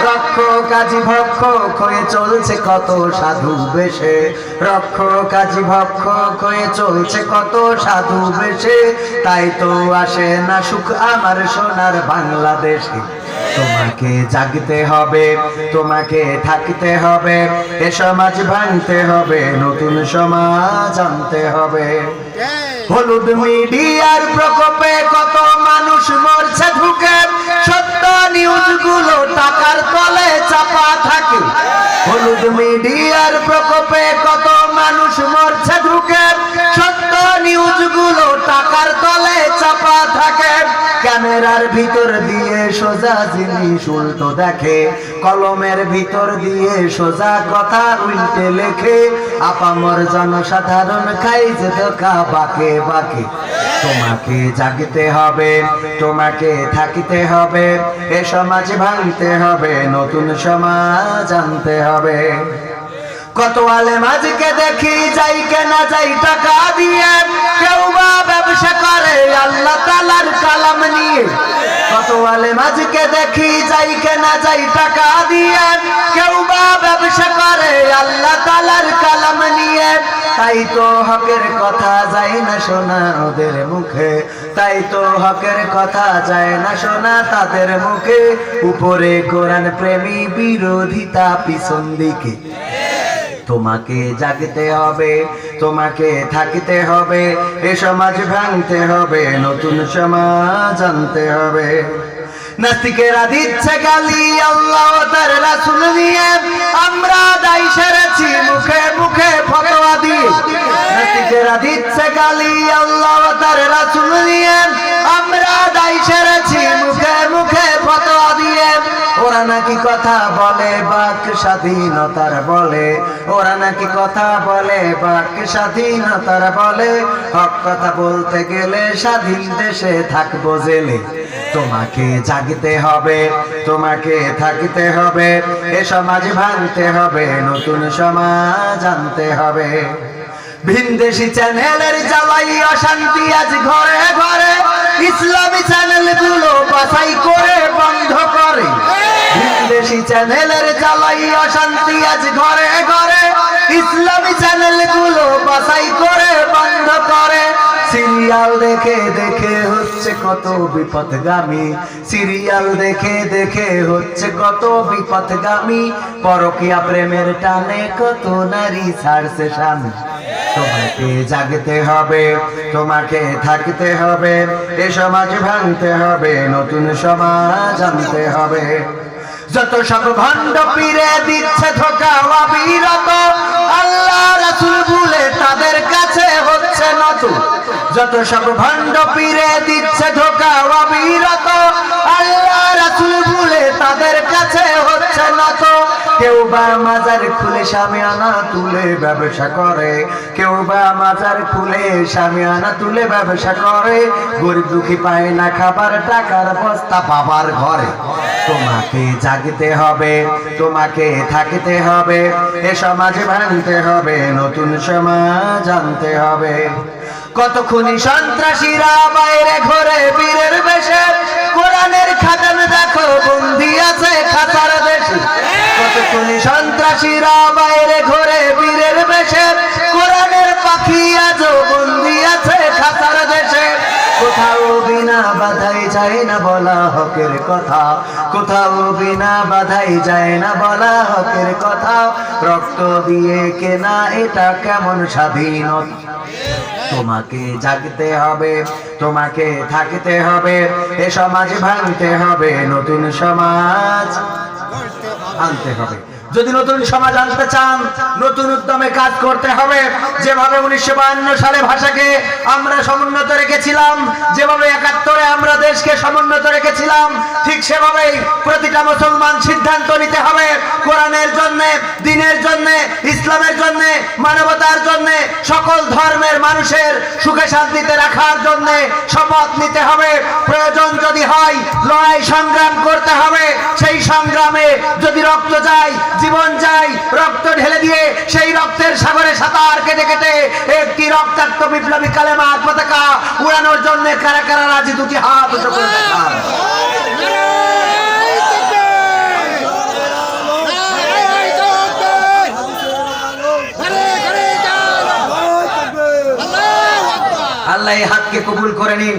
রক্ষক কাজী ভক্ষক হয়ে চলছে কত সাধু বেশে, রক্ষক কাজী ভক্ষক হয়ে চলছে কত সাধু বেশে। তাই তো আসে না সুখ আমার সোনার বাংলাদেশে। তোমাকে জাগতে হবে, তোমাকে থাকতে হবে, এ সমাজ ভাঙতে হবে, নতুন সমাজ আনতে হবে। হলুদ মিডিয়ার প্রকোপে কত মানুষ মরছে ঢুকে, সত্য নিউজ গুলো টাকার তলে চাপা থাকে। হলুদ মিডিয়ার প্রকোপে কত মানুষ মরছে ঢুকে, সত্য নিউজ গুলো টাকার তলে চাপা থাকে। ক্যামেরার ভিতর দিয়ে সোজা জিনিস উল্টো দেখে, কলমের ভিতর দিয়ে সোজা কথা উল্টে লেখে। আপামর জনসাধারণ খাই যে ধোঁকা বাঁকে বাঁকে। তোমাকে জাগতে হবে, তোমাকে থাকতে হবে, এ সমাজ ভাঙতে হবে, নতুন সমাজ আনতে হবে। কত আলেম আজকে দেখি যাই কেনা যাই টাকা দিয়ে, কেউ বা ব্যবসা করে আল্লাহ তাআলার কালাম নিয়ে। কত আলেম আজকে দেখি যাই কেনা যাই টাকা দিয়ে, কেউ বা ব্যবসা করে আল্লাহ তাআলার কালাম নিয়ে। তাই তো হকের কথা যায় না শোনা ওদের মুখে, তাই তো হকের কথা যায় না শোনা তাদের মুখে। উপরে কোরআন প্রেমী বিরোধিতা পিছন দিকে। তোমাকে জাগতে হবে, তোমাকে থাকতে হবে, এ সমাজ ভাঙতে হবে, নতুন সমাজ আনতে হবে। নাস্তিকেরা দিচ্ছে গালি আল্লাহ ও তার রাসূল নিয়ে, আমরা দায় সেরেছি মুখে মুখে ফতোয়া দিয়ে। নাস্তিকেরা দিচ্ছে গালি আল্লাহ ও তার রাসূল নিয়ে, আমরা দায় সেরেছি মুখে মুখে ফতোয়া দিয়ে। ওরা নাকি কথা বলে বাক স্বাধীনতার বলে, ওরা নাকি কথা বলে বাক স্বাধীনতার বলে, হক কথা বলতে গেলে স্বাধীন দেশে থাকবো জেলে। তোমাকে জাগতে হবে, তোমাকে থাকতে হবে, এ সমাজ ভাঙতে হবে, নতুন সমাজ আনতে হবে। ভিনদেশি চ্যানেলের জ্বালাই অশান্তি আজ ঘরে ঘরে, ইসলামী চ্যানেল গুলো বাছাই করে বন্ধ করে। ভিনদেশি চ্যানেলের জ্বালাই অশান্তি আজ ঘরে ঘরে, ইসলামী চ্যানেল গুলো বাছাই করে বন্ধ করে। সিরিয়াল দেখে দেখে হচ্ছে কত বিপদগামী, সিরিয়াল দেখে দেখে হচ্ছে কত বিপদগামী, পরকীয়া প্রেমের টানে কত নারী ছাড়ছে স্বামী। তোমাকে জাগতে হবে, তোমাকে থাকতে হবে, এ সমাজ ভাঙতে হবে, নতুন সমাজ আনতে হবে। যত সব ভণ্ড পীরে দিচ্ছে ধোঁকা অবিরত, আল্লাহ রাসূল ভুলে তাদের কাছে হচ্ছে নত। যত সব ভণ্ড পীরে দিচ্ছে ধোঁকা অবিরত, আল্লাহ রাসূল ভুলে তাদের কাছে হচ্ছে নত। কেউ বা মাজার খুলে শামিয়ানা তুলে ব্যবসা করে, কেউ বা মাজার খুলে শামিয়ানা তুলে ব্যবসা করে, গরিব দুঃখী পায় না খাবার, টাকার বস্তা বাবার ঘরে। তোমাকে জাগতে হবে, তোমাকে থাকতে হবে, এ সমাজ ভাঙতে হবে, নতুন সমাজ আনতে হবে। কত খুনি সন্ত্রাসীরা বাইরে ঘরে বীরের বেশে, কোরআনের খাদান দেখো বন্দি আছে খাতার দেশে। কত খুনি সন্ত্রাসীরা বাইরে ঘরে বীরের বেশে, কোরআনের পাখি আজও বন্দি আছে খাতার দেশে। কোথাও বিনা বাধাই যায় না বলা হকের কথা, কোথাও বিনা বাধাই যায় না বলা হকের কথা, রক্ত দিয়ে কেনা এটা কেমন স্বাধীনতা। তোমাকে জাগতে হবে, তোমাকে থাকতে হবে, এ সমাজ ভাঙতে হবে, নতুন সমাজ আনতে হবে। যদি নতুন সমাজ আনতে চান, নতুন উদ্যমে কাজ করতে হবে। যেভাবে 1952 সালে ভাষাকে আমরা সমুন্নত রেখেছিলাম, যেভাবে 71-এ আমরা দেশকে সমুন্নত রেখেছিলাম, ঠিক সেভাবেই প্রতিটা মুসলমান সিদ্ধান্ত নিতে হবে কোরআনের জন্য, দ্বীনের জন্য, ইসলামের জন্য, মানবতার জন্য, সকল ধর্মের মানুষের সুখে শান্তিতে রাখার জন্য শপথ নিতে হবে। প্রয়োজন যদি হয় লড়াই সংগ্রাম করতে হবে, সেই সংগ্রামে যদি রক্ত যায়, জীবন যায়, রক্ত ঢেলে দিয়ে সেই রক্তের সাগরে সাঁতার কেটে কেটে একটি রক্তাক্ত বিপ্লবী কালেমার পতাকা উড়ানোর জন্য কারা কারা রাজি, দুটি হাত উঁচু করে দেখান। আল্লাহ এই হাতকে কবুল করে নিন।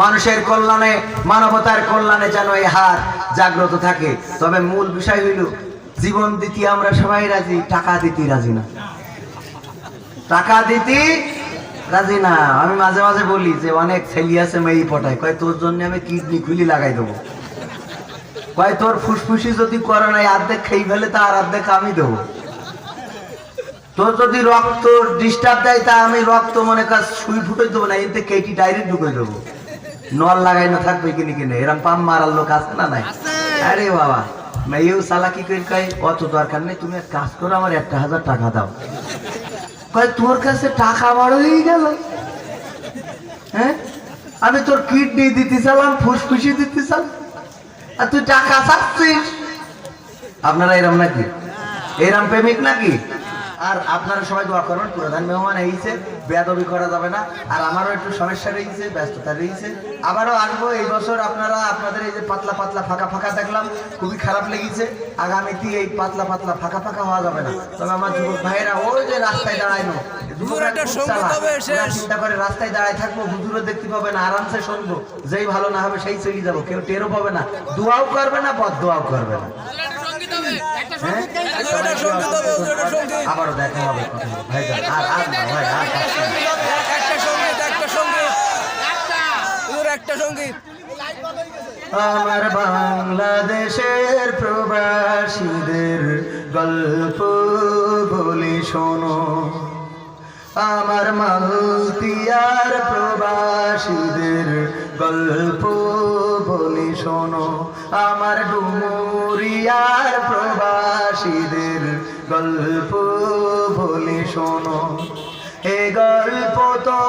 মানুষের কল্যাণে, মানবতার কল্যাণে যেন এই হাত জাগ্রত থাকে। তবে মূল বিষয় হইল জীবন দিতে আমরা সবাই রাজি, টাকা দিতে রাজি না। টাকা দিতে রাজি না। আমি মাঝে মাঝে বলি যে অনেক ছেলে আছে মেয়ে পটায়, কয় তোর জন্য আমি কিডনি খুলি লাগাই দেবো, কয় তোর ফুসফুসি যদি করে নাই অর্ধেক খেয়ে ফেলে তা আর অর্ধেক আমি দেবো, তোর যদি রক্ত ডিস্টার্ব দেয় তা আমি রক্ত মনে কাজ সুই ফুটে দেবো না, এতে কেটি ডাইরেক্ট ঢুকে দেবো, নল লাগাই না থাকবে কিনে কিনে। এরকম পাম মারার লোক আছে না নাই? আরে বাবা, মেয়েও চালাকি করে কয় অত দরকার নেই, তুমি এক কাজ করো আমার 1000 টাকা দাও। কয় তোর কাছে টাকা বড় হয়ে গেল? হ্যাঁ, আমি তোর কিডনি দিতে চালাম, ফুসফুসি দিতে চাল, আর তুই টাকা চাচ্ছিস? আপনারা এরম নাকি? এরম প্রেমিক নাকি? আর আপনারা সবাই দোয়া করবেন, প্রধান মেহমান এইছে, বেয়াদবি করা যাবে না। আর আমারও একটু সমস্যা রয়েছে, ব্যস্ততা রয়েছে, আবারও আসবো এই বছর। আপনারা আপনাদের এই যে পাতলা পাতলা ফাঁকা ফাঁকা দেখলাম, খুবই খারাপ লেগেছে। আগামীতে এই পাতলা পাতলা ফাঁকা ফাঁকা হওয়া যাবে না। তবে আমার যুবক ভাইয়েরা ওই যে রাস্তায় দাঁড়াইনো, চিন্তা করে রাস্তায় দাঁড়ায় থাকবো, হুজুরও দেখতে পাবে না, আরামসে শুনবো, যেই ভালো না হবে সেই চলে যাবো, কেউ টেরও পাবে না, দোয়াও করবে না, বদ দোয়াও করবে না। আবারও দেখা হবে ভাই আর আর না ভাই আর একটা সঙ্গীত আমার বাংলাদেশের প্রবাসীদের গল্প বলি শোনো আমার মালতিয়ার প্রবাসীদের গল্প বলি শোনো আমার ডুমুরিয়ার প্রবাসীদের গল্প বলি শোনো এ গল্প তো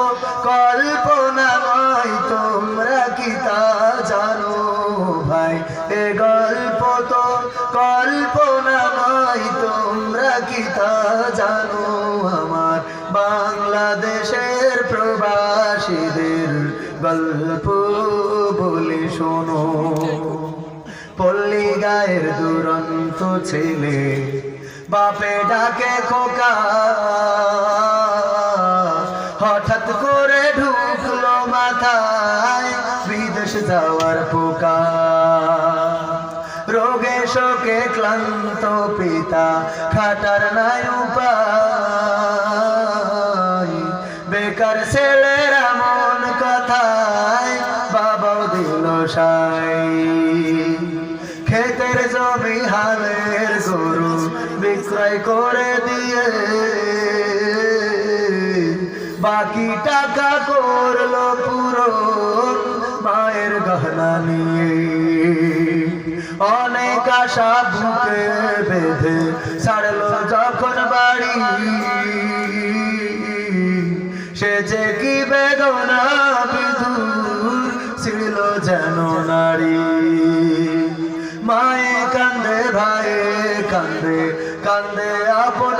কল্পনা নয় তোমরা কি তা জানো ভাই এ গল্প তো কল্পনা নয় তোমরা কি তা জানো আমার বাংলাদেশের প্রবাসীদের গল্প বলি শোনো পল্লী গায়ের দুরন্ত ছেলে বাপে ডাকে খোকা হঠাৎ করে ঢুকলো মাথায় বিদেশ যাওয়ার পোকা রোগে শোকে ক্লান্ত পিতা খাটার নাই উপায় বেকার ছেলের এমন কথায় বাবাও দিল সাই ক্ষেতের জমি হালের গরু বিক্রয় করে দিয়ে বাকি টাকা করলো পুরো মায়ের গহনা নিয়ে অনেক আশা বুকে বেঁধে ছাড়লো যখন বাড়ি সে যে কি বেদনা বিধুর ছিল যেন নারী মায়ে কান্দে ভাইয়ে কান্দে কান্দে আপন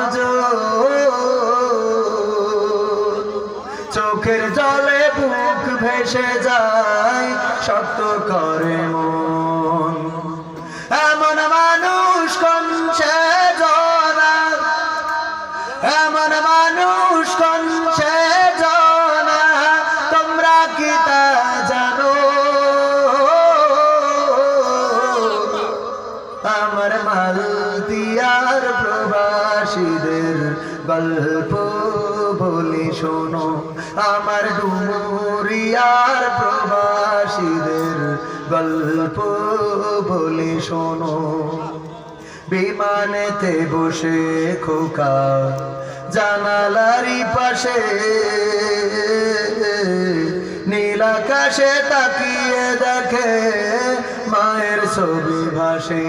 চোখের জলে বুক ভেসে যায় শক্ত করে মন এমন মানুষ কোন সে জনা এমন মানুষ কোন সে জনা তোমরা কি তা জানো আমার মালতিয়ার প্রবাসীদের গল্প বলি শোনো আমার ডুমুরিয়ার প্রবাসীদের গল্প বলি শোনো বিমানেতে বসে খোকা জানালারি পাশে নীল আকাশে তাকিয়ে দেখে মায়ের ছবি ভাসে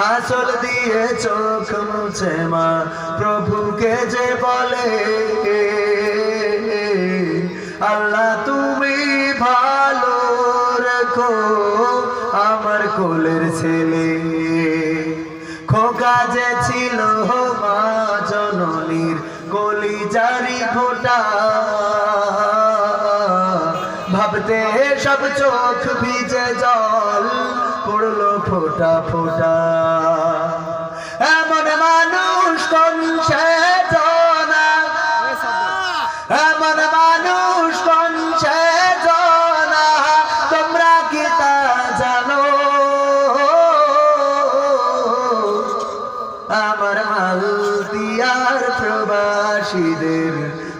আঁচল দিয়ে চোখ মুছে মা প্রভুকে যে বলে আল্লাহ তুমি ভালো রেখো আমার কোলের ছেলে খোকা যে ছিল মা জননীর কলিজারি ফোঁটা ভাবতে সব চোখ ভিজে জল পড়লো ফোঁটা ফোঁটা এমন মানুষ কোন সে জনা এমন মানুষ কোন সে জনা তোমরা কি তা জানো আমার মালতিয়ার প্রবাসীদের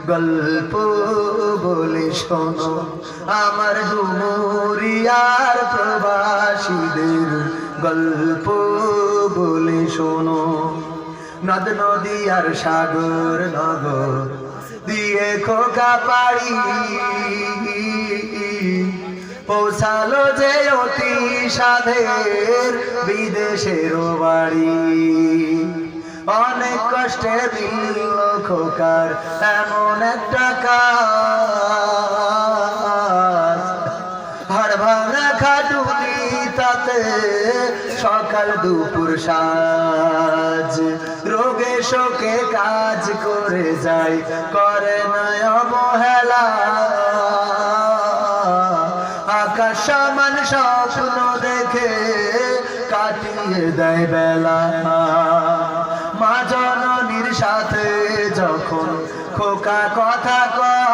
গল্প বলে শোনো আমার ডুমুরিয়ার প্রবাসীদের গল্প বলে শোনো নদ নদী আর সাগর নগর দিয়ে খোকা পাড়ি পৌঁছালো যে অতি সাধের বিদেশের বাড়ি অনেক কষ্টে মিলল খোকার এমন একটা কাজ হাড় ভাঙা খাটুনি তাতে সকাল দুপুর সাজ রোগে শোকে কাজ করে যায় করে না অবহেলা আকাশ সমান স্বপ্ন দেখে কাটিয়ে দেয় বেলা মা জননীর সাথে যখন খোকা কথা কয়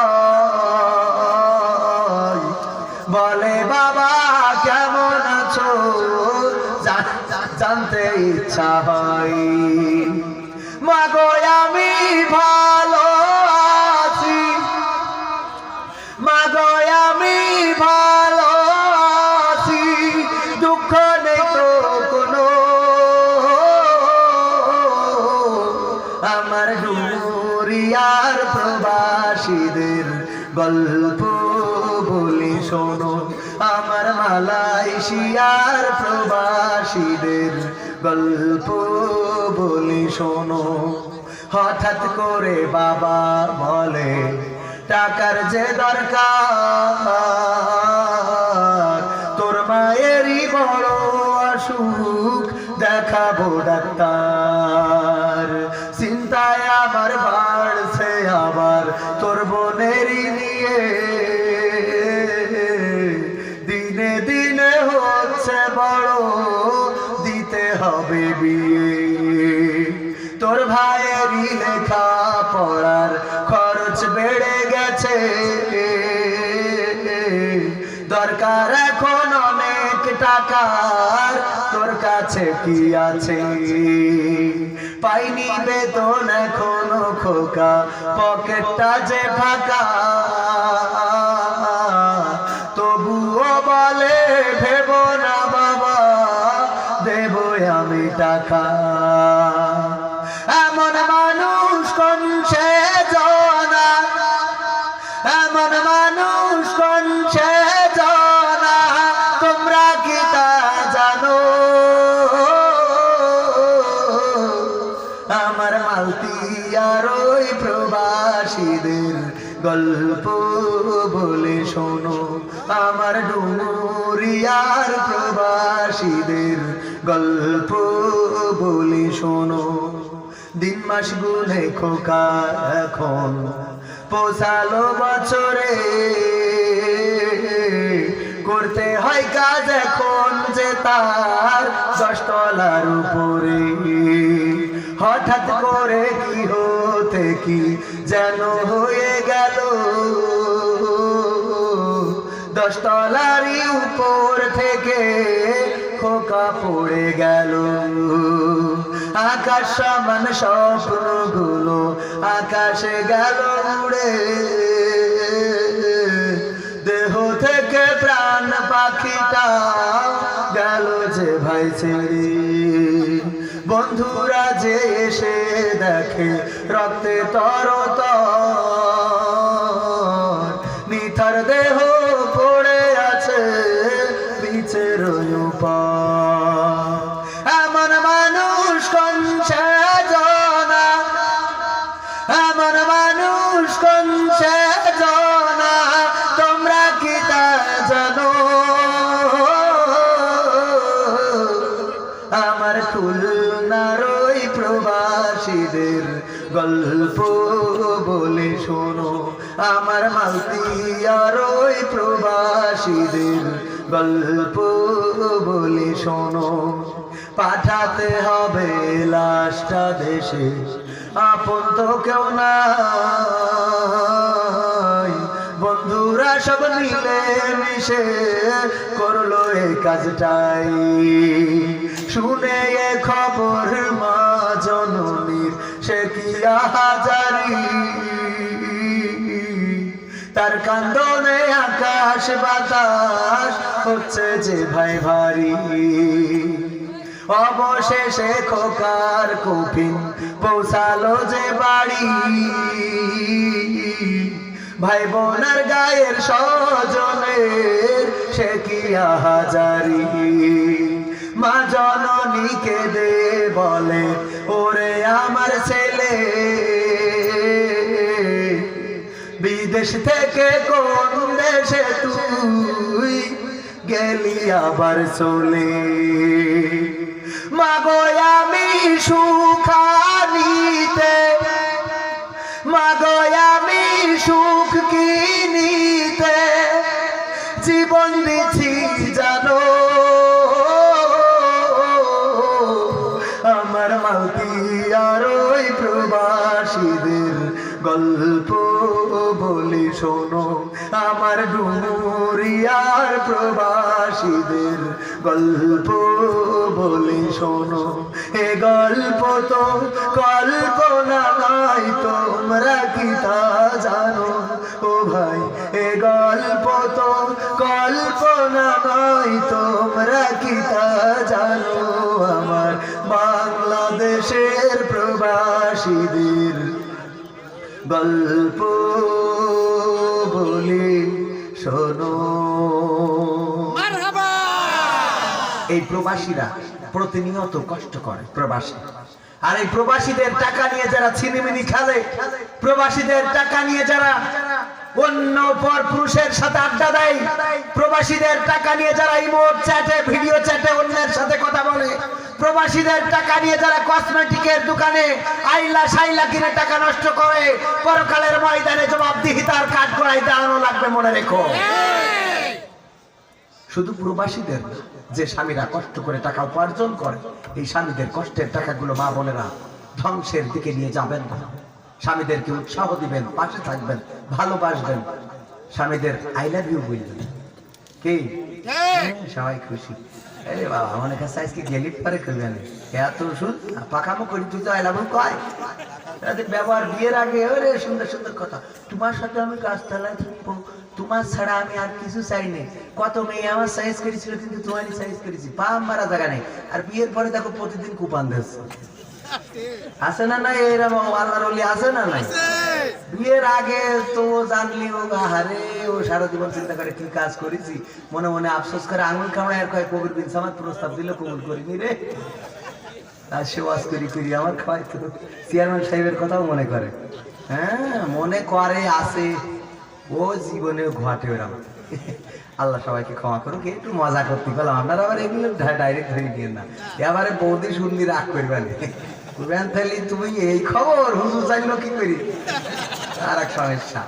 বলে বাবা কেমন আছো জানতে ইচ্ছা হয়। মাগো আমি ভালো আছি, মাগো আমি ভালো আছি, দুঃখ নেই তো কোনো। আমার ডুমুরিয়ার প্রবাসীদের গল্প বলি শোনো, আমার মালয়েশিয়ার প্রবাসীদের গল্প বলি শোনো। হঠাৎ করে বাবা বলে টাকার যে দরকার, তোর মায়েরই বড় অসুখ, দেখাবো ডাক্তার। চিন্তায় আমার বাড়ছে আবার তোর বোনেরই নিয়ে, দিনে দিনে হচ্ছে বড়, দিতে হবে বিয়ে। তোর ভাইয়েরই লেখা পড়ার খরচ বেড়ে গেছে, দরকার এখন অনেক টাকার, তোর কাছে কি আছে? পাইনি বেতন এখনো খোকা, পকেটটা যে ফাঁকা, তবুও বলে ভেব না বাবা, দেব আমি টাকা। এমন মানুষ কোন সে জানা, এমন মানুষ কোন সে জানা, তোমরা কি তা জানো? আমার মালতিয়ার ওই প্রবাসীদের গল্প বলে শোনো, আমার ডুমুরিয়ার প্রবাসীদের গল্প বলে শোনো। দিন মাস গুনে খোকা এখন পৌঁছালো বছরে, করতে হয় কাজ এখন যে তার 10 তলার উপরে। হঠাৎ করে কি হতে কি যেন হয়ে গেল, 10 তলারই উপর থেকে খোকা পড়ে গেল। আকাশ সমান স্বপ্নগুলো আকাশে গেল উড়ে, দেহ থেকে প্রাণ পাখিটা গেল যে ভাই ছেড়ে। বন্ধুরা যে এসে দেখে রক্তে তরতর, নিথার দেহ পড়ে আছে বিচের উপর। এমন মানুষ কোন সে জানা, এমন মানুষ কোন সে জানা, তোমরা কি তা জানো? আমার খুলনার ওই প্রবাসীদের গল্প বলে শোনো, আমার মালতিয়ার ওই প্রবাসীদের গল্প বলে শোনো। পাঠাতে হবে লাশটা দেশে, আপন তো কেউ নাই, বন্ধুরা সব মিলে মিশে করলো এই কাজটাই। শুনে এ খবর মা জননীর সে কি আহাজারি, তার কান্দনে আকাশ বাতাস হচ্ছে যে ভাই ভারী। অবশেষে খোকার কফিন পৌঁছালো যে বাড়ি, ভাই বোনার গায়ের স্বজনের সে কি আহাজারি। মা জননীকে দে বলে ওরে আমার ছেলে, বিদেশ থেকে কোন দেশে তুই গেলি আবার চলে। মাগো আমি সুখানিতে, মাগো আমি সুখ কিনিতে জীবন দিছি জানো। আমার মালতিয়ার ওই প্রবাসীদের গল্প বলি শোনো, আমার ডুমুরিয়ার প্রবাসীদের গল্প বলি শোনো, এ গল্প তো কল্পনা নয়, তোমরা কি তা জানো? ও ভাই এ গল্প তো কল্পনা নয়, তোমরা কি তা জানো? আমার বাংলাদেশের প্রবাসীদের গল্প বলি শোনো। এই প্রবাসীরা প্রতিনিয়ত কষ্ট করে, প্রবাসী। আর এই প্রবাসীদের টাকা নিয়ে যারা ছিনিমিনি খেলে, প্রবাসীদের টাকা নিয়ে যারা অন্য পর পুরুষের সাথে আড্ডা দেয়, প্রবাসীদের টাকা নিয়ে যারা ইমোট চ্যাটে ভিডিও চ্যাটে অন্যের সাথে কথা বলে, প্রবাসীদের টাকা নিয়ে যারা কসমেটিকের দোকানে আইলা সাইলা কিনে টাকা নষ্ট করে, পরকালের ময়দানে জবাবদিহিতার কাঠগড়ায় দাঁড়ানো লাগবে, মনে রেখো। শুধু প্রবাসীদের না, যে স্বামীরা কষ্ট করে টাকা উপার্জন করে, এই স্বামীদের কষ্টের টাকাগুলো মা বোনেরা ধ্বংসের দিকে নিয়ে যাবেন না। স্বামীদেরকে উৎসাহ দিবেন, পাশে থাকবেন, ভালোবাসবেন, স্বামীদের আই লাভ ইউ বলবেন। কি সবাই খুশি? আরে বাবা, আমার কাছে আজকে গেলি পারে করবেন এত ওষুধ পাকামো করি, তুই তো আই লাভ ইউ কয় ব্যবহার। বিয়ের আগে ওরে সুন্দর সুন্দর কথা, তোমার সাথে আমি গাছতলায় থাকবো, তোমার ছাড়া আমি আর কিছু চাই না। কত মেয়ে আমার সাইজ করেছিল, কিন্তু তোমারই সাইজ করেছি, পা মারা জায়গা নেই। আর বিয়ের পরে দেখো প্রতিদিন কুপান দিচ্ছে, আছে না? নাই এরকম আল্লাহর ওলি আছে না? নাই। বিয়ের আগে তো জানলি ও হারে, ও সারা জীবন চিন্তা করে কি কাজ করেছি, মনে মনে আফসোস করে আঙুল কামড়ায় আর কয় কবির বিন সামাদ প্রস্তাব দিল, কবুল করিনি রে। আর সে ওয়াজ করি করি আমার খাওয়াই তো চেয়ারম্যান সাহেবের কথাও মনে করে। হ্যাঁ মনে করে, আছে, ও জীবনে ঘটে ওরকম। আল্লাহ সবাইকে ক্ষমা করুক, একটু মজা করতে গেলাম। আপনারা আবার এগুলো ডাইরেক্ট ধরে নিয়ে না, এবারে বৌদি শুনলি রাগ করবেন, তাহলে তুমি এই খবর হুজুর চাইলো কি করি, আর এক সমস্যা।